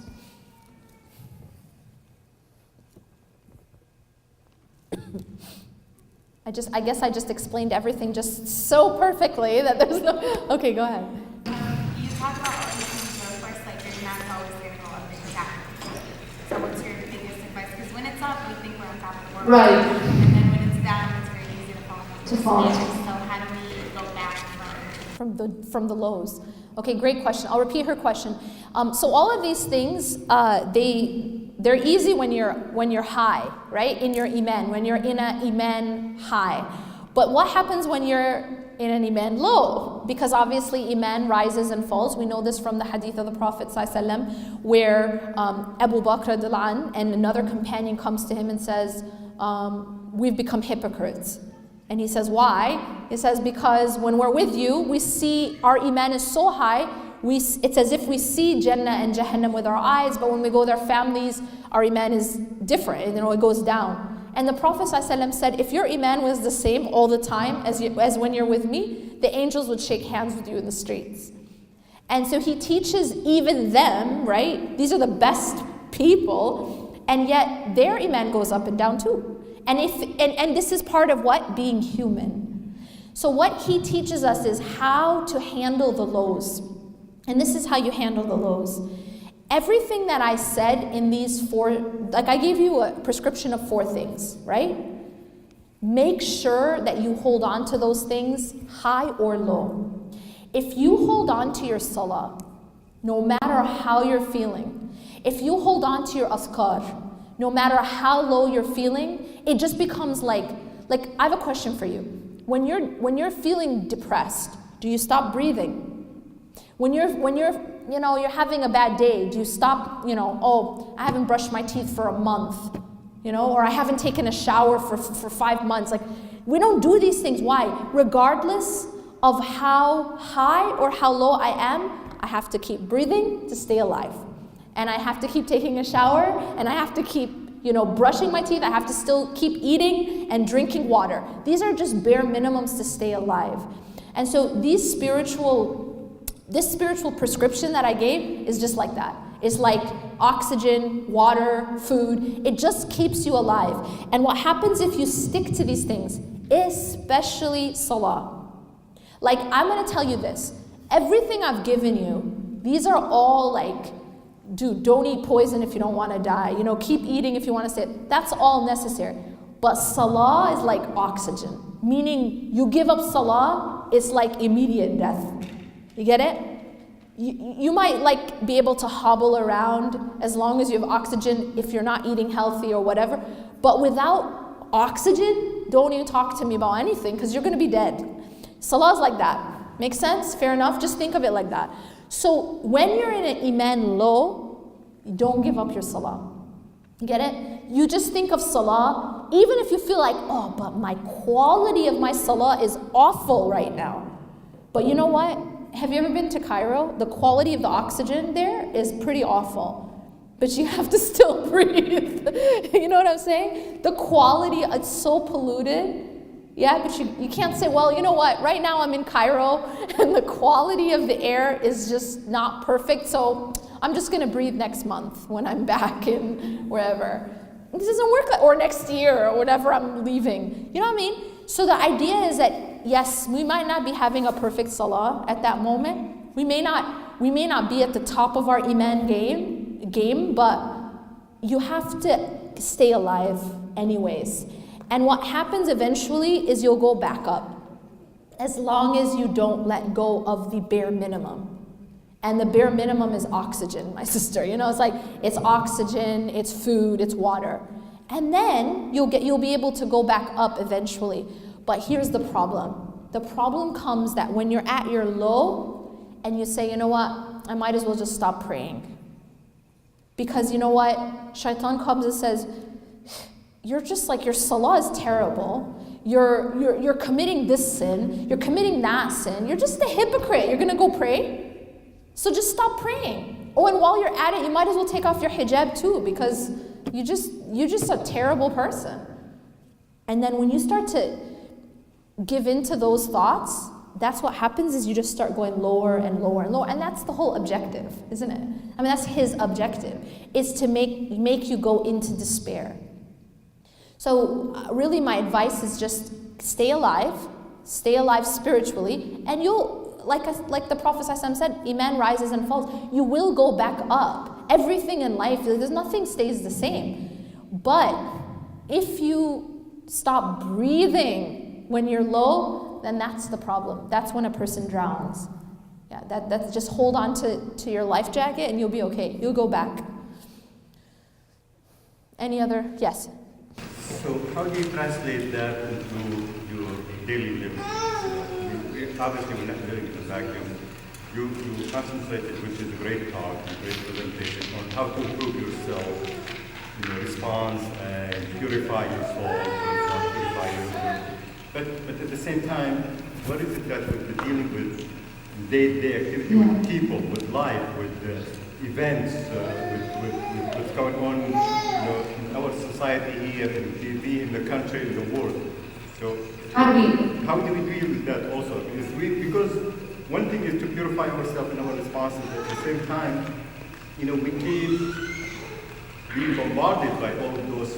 I guess I just explained everything just so perfectly that there's no... Okay, go ahead. You talk about all these things, of course, like your demand's always going to go up because So what's your biggest advice? Because when it's up, we think we're on top of the world. Right. And then when it's down, it's very easy to fall into To fall. So how do we go back from the lows? Okay, great question. I'll repeat her question. So all of these things, they're easy when you're high, right? In your iman, when you're in a iman high. But what happens when you're in an iman low? Because obviously iman rises and falls. We know this from the hadith of the Prophet ﷺ, where Abu Bakr and another companion comes to him and says, we've become hypocrites. And he says, why? He says, because when we're with you, we see our iman is so high, it's as if we see Jannah and Jahannam with our eyes, but when we go with our families, our iman is different, it goes down. And the Prophet ﷺ said, if your iman was the same all the time as when you're with me, the angels would shake hands with you in the streets. And so he teaches even them, right? These are the best people, and yet their iman goes up and down too. And this is part of what? Being human. So what he teaches us is how to handle the lows. And this is how you handle the lows. Everything that I said in these 4, like I gave you a prescription of 4 things, right? Make sure that you hold on to those things, high or low. If you hold on to your salah, no matter how you're feeling, if you hold on to your azkar, no matter how low you're feeling, it just becomes like I have a question for you. When you're feeling depressed, do you stop breathing? When you're having a bad day, do you stop, I haven't brushed my teeth for a month, or I haven't taken a shower for 5 months. Like, we don't do these things. Why? Regardless of how high or how low I am, I have to keep breathing to stay alive. And I have to keep taking a shower, and I have to keep, brushing my teeth. I have to still keep eating and drinking water. These are just bare minimums to stay alive. And so this spiritual prescription that I gave is just like that. It's like oxygen, water, food. It just keeps you alive. And what happens if you stick to these things, especially salah? Like, I'm going to tell you this. Everything I've given you, these are all like, dude, don't eat poison if you don't want to die. You know, keep eating if you want to stay. That's all necessary. But salah is like oxygen. Meaning, you give up salah, it's like immediate death. You get it? You might like be able to hobble around as long as you have oxygen if you're not eating healthy or whatever. But without oxygen, don't even talk to me about anything because you're going to be dead. Salah is like that. Make sense? Fair enough? Just think of it like that. So when you're in an iman low, don't give up your salah. You get it? You just think of salah, even if you feel like, oh, but my quality of my salah is awful right now. But you know what? Have you ever been to Cairo? The quality of the oxygen there is pretty awful. But you have to still breathe. You know what I'm saying? The quality, it's so polluted. Yeah, but you can't say, well, you know what? Right now I'm in Cairo and the quality of the air is just not perfect. So I'm just going to breathe next month when I'm back in wherever. This doesn't work, or next year or whatever I'm leaving. You know what I mean? So the idea is that, yes, we might not be having a perfect salah at that moment. We may not be at the top of our iman game, but you have to stay alive anyways. And what happens eventually is you'll go back up, as long as you don't let go of the bare minimum. And the bare minimum is oxygen, my sister. You know, it's like, it's oxygen, it's food, it's water. And then you'll be able to go back up eventually. But here's the problem. The problem comes that when you're at your low and you say, you know what, I might as well just stop praying. Because you know what, shaitan comes and says, you're just like, your salah is terrible. You're committing this sin, you're committing that sin. You're just a hypocrite. You're gonna go pray? So just stop praying. Oh, and while you're at it, you might as well take off your hijab too, because you're just a terrible person. And then when you start to give in to those thoughts, that's what happens, is you just start going lower and lower and lower. And that's the whole objective, isn't it? I mean, that's his objective, is to make you go into despair. So really my advice is just stay alive spiritually, and you'll, like the Prophet ﷺ said, iman rises and falls. You will go back up. Everything in life, there's nothing stays the same. But if you stop breathing when you're low, then that's the problem. That's when a person drowns. Yeah, that's just hold on to your life jacket and you'll be okay. You'll go back. Any other? Yes. So how do you translate that into your daily living? Obviously, we're not living in a vacuum. You concentrated, which is a great talk, a great presentation, on how to improve yourself, response and purify your soul, purify your spirit. But at the same time, what is it that we're dealing with day-to-day activity with people, with life, with events, with what's going on, in our society here, in TV, in the country, in the world. So how do we deal with that also? Because one thing is to purify ourselves in our responses. At the same time, we keep being bombarded by all those,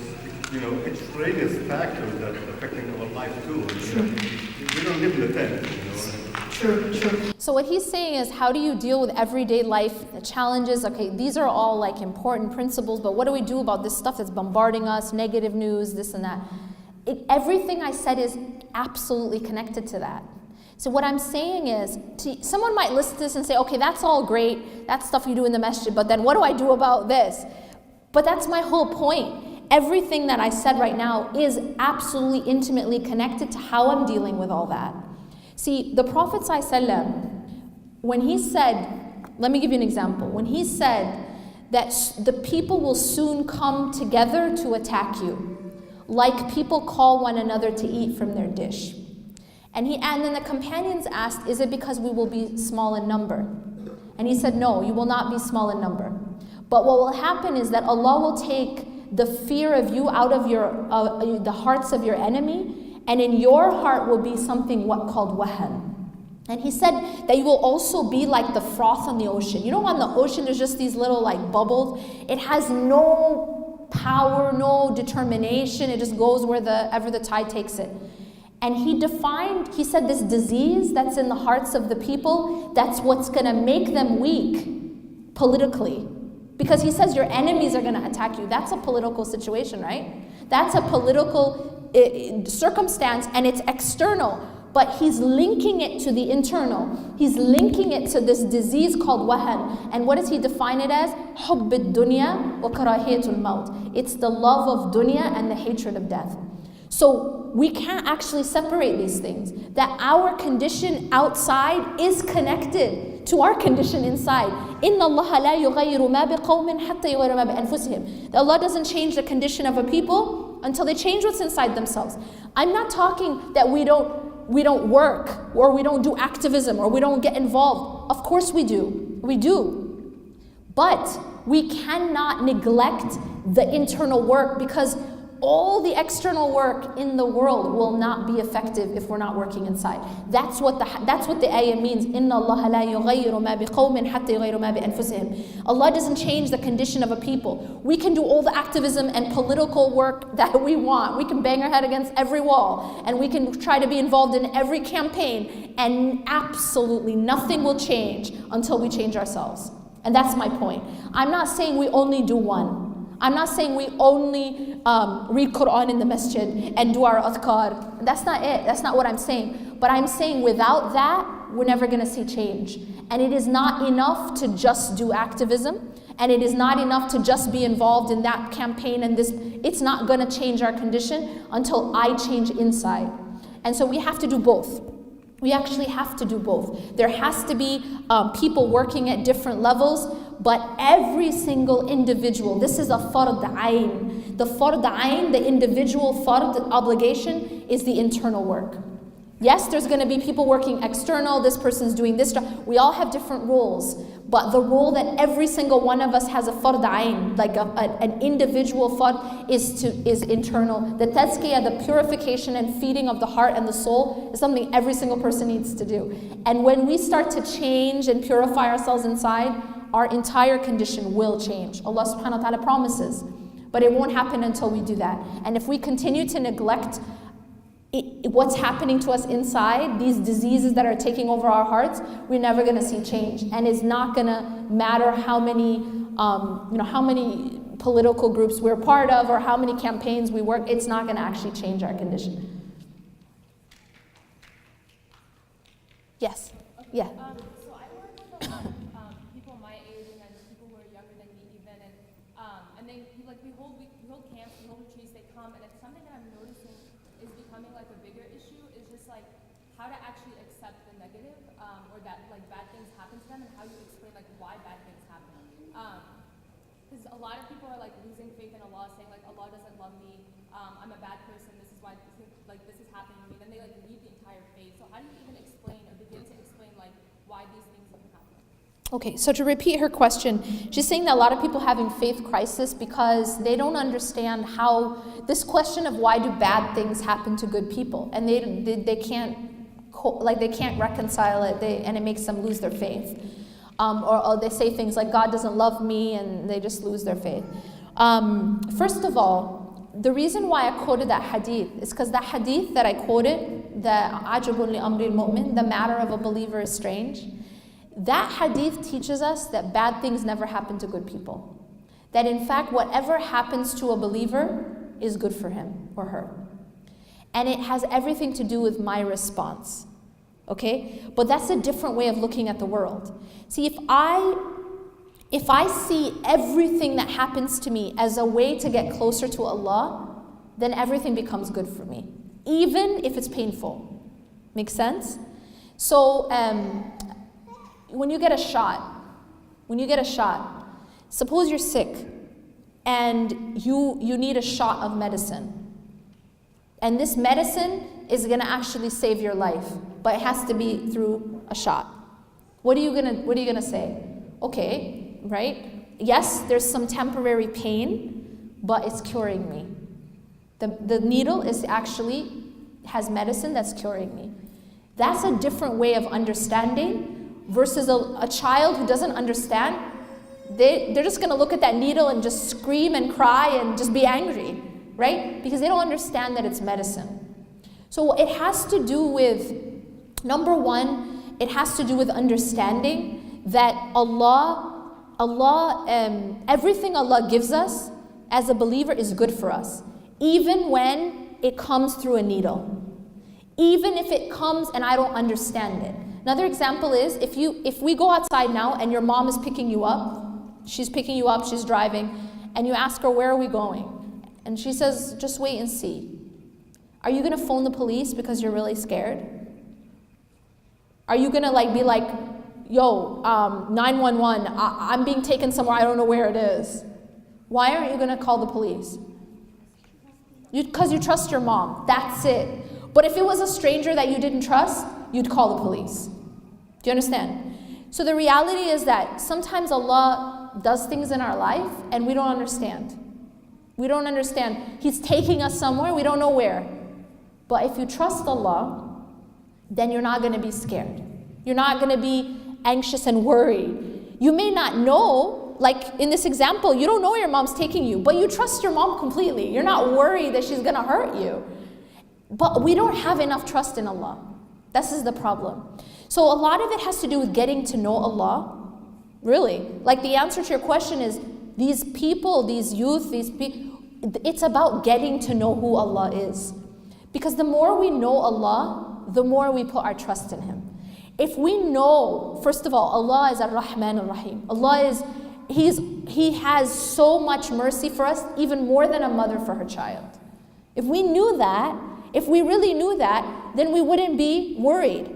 extraneous factors that are affecting our life too. We don't live in a tent. True. So what he's saying is, how do you deal with everyday life, the challenges? Okay, these are all like important principles, but what do we do about this stuff that's bombarding us, negative news, this and that? Everything I said is absolutely connected to that. So what I'm saying is, someone might listen to this and say, okay, that's all great, that's stuff you do in the masjid, but then what do I do about this? But that's my whole point. Everything that I said right now is absolutely intimately connected to how I'm dealing with all that. See, the Prophet ﷺ, when he said, let me give you an example, when he said that the people will soon come together to attack you, like people call one another to eat from their dish. And then the companions asked, is it because we will be small in number? And he said, no, you will not be small in number. But what will happen is that Allah will take the fear of you out of the hearts of your enemy, and in your heart will be something called wahan. And he said that you will also be like the froth on the ocean. You know, on the ocean, there's just these little like bubbles. It has no power, no determination. It just goes wherever the tide takes it. And he said this disease that's in the hearts of the people, that's what's going to make them weak politically. Because he says your enemies are going to attack you. That's a political situation, right? That's a political circumstance, and it's external. But he's linking it to the internal. He's linking it to this disease called wahan. And what does he define it as? حُبِّ الدُّنْيَا وَكَرَاهِيَةُ الْمَوْتِ. It's the love of dunya and the hatred of death. So we can't actually separate these things. That our condition outside is connected to our condition inside. إِنَّ اللَّهَ لَا يُغَيِّرُ مَا بِقَوْمٍ حَتَّى يُغَيِّرُ مَا بِأَنفُسِهِمْ. That Allah doesn't change the condition of a people until they change what's inside themselves. I'm not talking that we don't work, or we don't do activism, or we don't get involved. Of course we do. We do. But we cannot neglect the internal work, because all the external work in the world will not be effective if we're not working inside. That's what the ayah means. Inna Allah la yughayyiru ma biqawmin hatta yughayyiru ma bi anfusihim. Allah doesn't change the condition of a people. We can do all the activism and political work that we want. We can bang our head against every wall, and we can try to be involved in every campaign, and absolutely nothing will change until we change ourselves. And that's my point. I'm not saying we only do one. I'm not saying we only read Quran in the masjid and do our adhkar. That's not it. That's not what I'm saying. But I'm saying without that, we're never going to see change. And it is not enough to just do activism. And it is not enough to just be involved in that campaign and this. It's not going to change our condition until I change inside. And so we have to do both. We actually have to do both. There has to be people working at different levels, but every single individual, this is a fard ayn. The fard ayn, the individual fard obligation, is the internal work. Yes, there's going to be people working external, this person's doing this job. We all have different roles, but the role that every single one of us has a fard ayn, like an individual fard, is internal. The tazkiyah, the purification and feeding of the heart and the soul, is something every single person needs to do. And when we start to change and purify ourselves inside, our entire condition will change. Allah subhanahu wa ta'ala promises. But it won't happen until we do that. And if we continue to neglect what's happening to us inside, these diseases that are taking over our hearts, we're never going to see change. And it's not going to matter how many political groups we're part of or how many campaigns we work. It's not going to actually change our condition. Yes. Yeah. So I work with a lot of people my age and then people who are younger than me even, and they we hold camps, we hold retreats, they come, and it's something that I'm noticing is becoming like a bigger issue is just like how to actually accept the negative, or that like bad things happen to them, and how you explain like why bad things happen. Because a lot of people are like losing faith in Allah, saying like Allah doesn't love me, I'm a bad person, this is why this is happening to me. Then they like leave the entire faith. So how do you even explain or begin to explain like why these things even happen? Okay, so to repeat her question, she's saying that a lot of people having faith crisis because they don't understand how this question of why do bad things happen to good people, and they can't reconcile it, and it makes them lose their faith, or they say things like God doesn't love me, and they just lose their faith. First of all, the reason why I quoted that hadith is because that hadith that I quoted, the ajabun li amri al-mu'min, the matter of a believer is strange. That hadith teaches us that bad things never happen to good people. That in fact, whatever happens to a believer is good for him or her. And it has everything to do with my response. Okay? But that's a different way of looking at the world. See, if I see everything that happens to me as a way to get closer to Allah, then everything becomes good for me, even if it's painful. Make sense? So, when you get a shot, suppose you're sick and you need a shot of medicine. And this medicine is going to actually save your life, but it has to be through a shot. What are you going to say? Okay, right? Yes, there's some temporary pain, but it's curing me. The needle has medicine that's curing me. That's a different way of understanding versus a child who doesn't understand. They're just going to look at that needle and just scream and cry and just be angry, right? Because they don't understand that it's medicine. So it has to do with, number one, it has to do with understanding that everything Allah gives us as a believer is good for us, even when it comes through a needle. Even if it comes and I don't understand it. Another example is if we go outside now and your mom is picking you up, she's driving, and you ask her, where are we going? And she says, just wait and see. Are you gonna phone the police because you're really scared? Are you gonna be like, yo, 911, I'm being taken somewhere, I don't know where it is. Why aren't you gonna call the police? Because you trust your mom, that's it. But if it was a stranger that you didn't trust, you'd call the police. Do you understand? So the reality is that sometimes Allah does things in our life and we don't understand. We don't understand. He's taking us somewhere, we don't know where. But if you trust Allah, then you're not going to be scared. You're not going to be anxious and worried. You may not know, like in this example, you don't know where your mom's taking you, but you trust your mom completely. You're not worried that she's going to hurt you. But we don't have enough trust in Allah. This is the problem. So a lot of it has to do with getting to know Allah. Really. Like the answer to your question is, these people, these youth, it's about getting to know who Allah is. Because the more we know Allah, the more we put our trust in Him. If we know, first of all, Allah is Ar-Rahman Ar-Rahim. Allah is, He has so much mercy for us, even more than a mother for her child. If we knew that, if we really knew that, then we wouldn't be worried.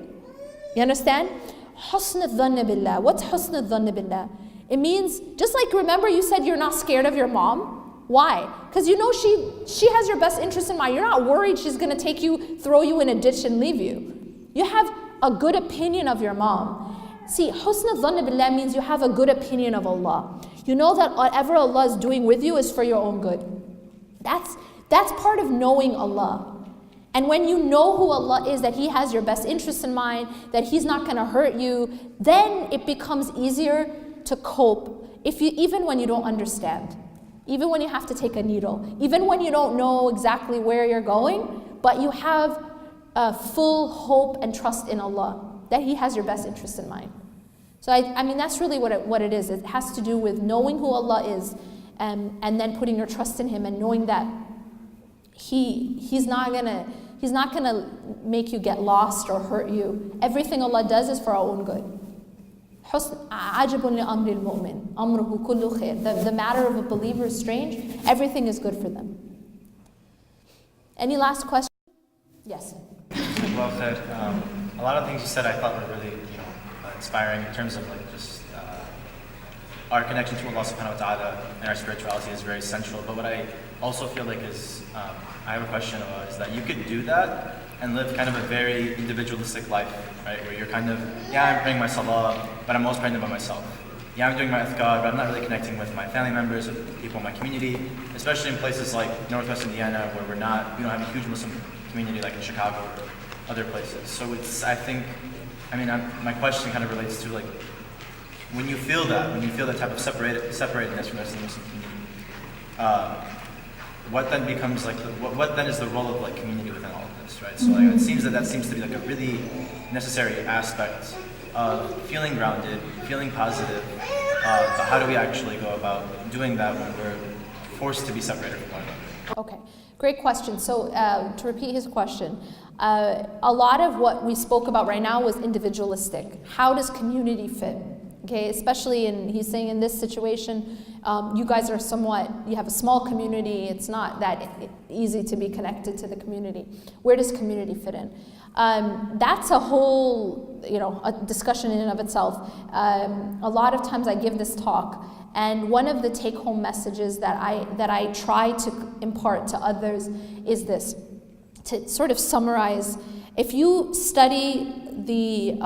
You understand? Husn al-dhann billah. What's husn al-dhann billah? It means, just like remember you said you're not scared of your mom. Why? Because you know she has your best interest in mind. You're not worried she's going to take you, throw you in a ditch and leave you. You have a good opinion of your mom. See, husn al-dhann billah means you have a good opinion of Allah. You know that whatever Allah is doing with you is for your own good. That's part of knowing Allah. And when you know who Allah is, that He has your best interest in mind, that He's not going to hurt you, then it becomes easier to cope, even when you don't understand. Even when you have to take a needle, even when you don't know exactly where you're going, but you have full hope and trust in Allah, that He has your best interest in mind. So I mean, that's really what it is. It has to do with knowing who Allah is, and then putting your trust in Him and knowing that He's not gonna make you get lost or hurt you. Everything Allah does is for our own good. The matter of a believer is strange. Everything is good for them. Any last question? Yes. Well said. A lot of things you said I thought were really, inspiring in terms of just our connection to Allah subhanahu wa ta'ala and our spirituality is very central. But what I also feel like is, I have a question about is that you could do that and live kind of a very individualistic life, right? Where you're kind of, I'm praying my salah, but I'm most praying by myself. I'm doing my adhkar, but I'm not really connecting with my family members or people in my community, especially in places like Northwest Indiana where we don't have a huge Muslim community like in Chicago or other places. So my question kind of relates to when you feel that type of separatedness from the Muslim community, what then becomes what then is the role of community within all of this, right? So it seems that seems to be a really necessary aspect of feeling grounded, feeling positive. But how do we actually go about doing that when we're forced to be separated from one another? Okay, great question. So to repeat his question, a lot of what we spoke about right now was individualistic. How does community fit? Okay, especially he's saying in this situation, you guys are you have a small community, it's not that easy to be connected to the community. Where does community fit in? That's a whole, a discussion in and of itself. A lot of times I give this talk, and one of the take-home messages that I try to impart to others is this, to sort of summarize. If you study the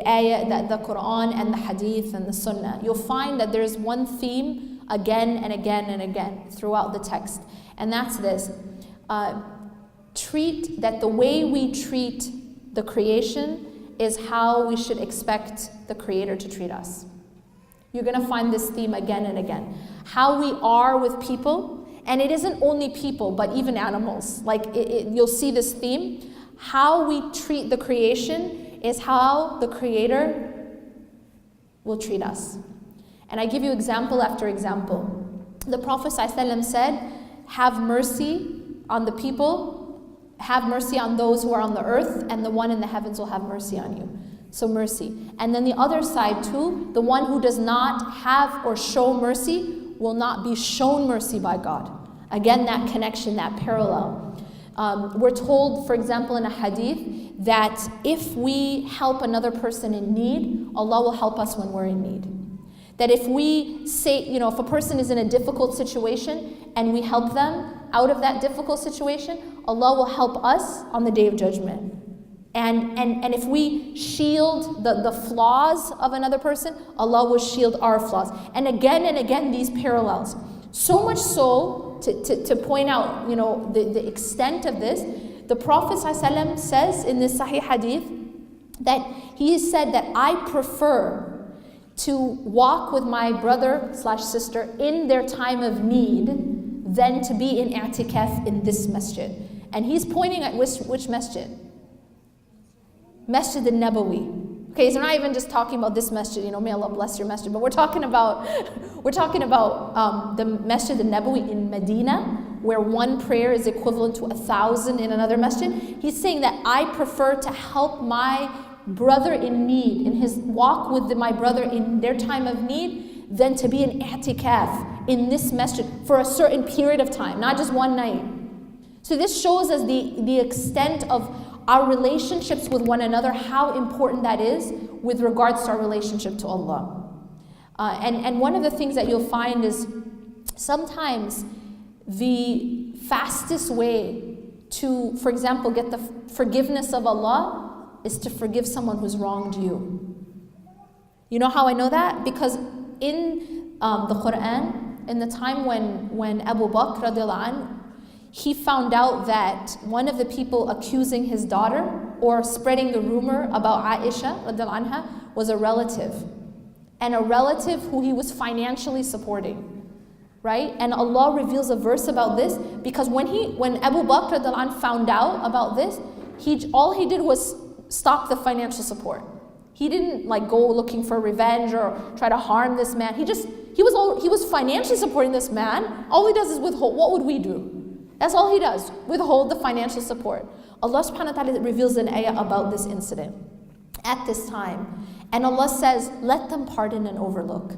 ayah, the Quran and the Hadith and the Sunnah, you'll find that there's one theme again and again and again throughout the text, and that's this: treat that the way we treat the creation is how we should expect the Creator to treat us. You're going to find this theme again and again. How we are with people, and it isn't only people, but even animals. Like you'll see this theme. How we treat the creation is how the Creator will treat us. And I give you example after example. The Prophet ﷺ said, have mercy on the people, have mercy on those who are on the earth, and the one in the heavens will have mercy on you. So mercy. And then the other side too, the one who does not have or show mercy will not be shown mercy by God. Again, that connection, that parallel. We're told, for example, in a hadith, that if we help another person in need, Allah will help us when we're in need. That if we say, if a person is in a difficult situation and we help them out of that difficult situation, Allah will help us on the Day of Judgment. And if we shield the flaws of another person, Allah will shield our flaws. And again, these parallels. So much so, to point out, the extent of this, the Prophet ﷺ says in this Sahih Hadith that he said that I prefer to walk with my brother/sister in their time of need than to be in i'tikaf in this masjid. And he's pointing at which masjid? Masjid al-Nabawi. Okay, so we're not even just talking about this masjid, may Allah bless your masjid, but we're talking about the Masjid al-Nabawi in Medina, where one prayer is equivalent to 1,000 in another masjid. He's saying that I prefer to help my brother in need, in his walk with my brother in their time of need, than to be in i'tikaf in this masjid for a certain period of time, not just one night. So this shows us the extent of our relationships with one another, how important that is with regards to our relationship to Allah. And one of the things that you'll find is sometimes the fastest way to, for example, get the forgiveness of Allah is to forgive someone who's wronged you. You know how I know that? Because in the Quran, in the time when Abu Bakr radiallahu anhu, he found out that one of the people accusing his daughter or spreading the rumor about Aisha radiallahu anha was a relative. And a relative who he was financially supporting. Right? And Allah reveals a verse about this because when Abu Bakr radiallahu anhu found out about this, all he did was stop the financial support. He didn't go looking for revenge or try to harm this man. He was financially supporting this man. All he does is withhold. What would we do? That's all he does, withhold the financial support. Allah subhanahu wa ta'ala reveals an ayah about this incident at this time. And Allah says, let them pardon and overlook.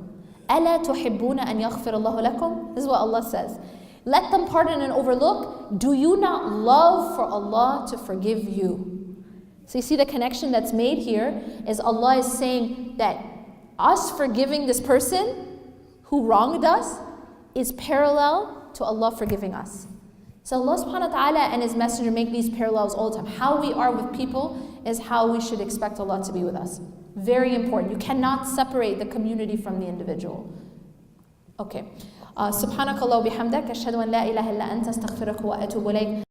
أَلَا تُحِبُّونَ أَن يَغْفِرَ اللَّهُ لَكُمْ? This is what Allah says. Let them pardon and overlook. Do you not love for Allah to forgive you? So you see the connection that's made here is Allah is saying that us forgiving this person who wronged us is parallel to Allah forgiving us. So Allah subhanahu wa ta'ala and His Messenger make these parallels all the time. How we are with people is how we should expect Allah to be with us. Very important. You cannot separate the community from the individual. Okay. Subhanakallah wa bihamdak. Ashhadu an la ilaha illa anta astaghfiruka wa atubu ilayk.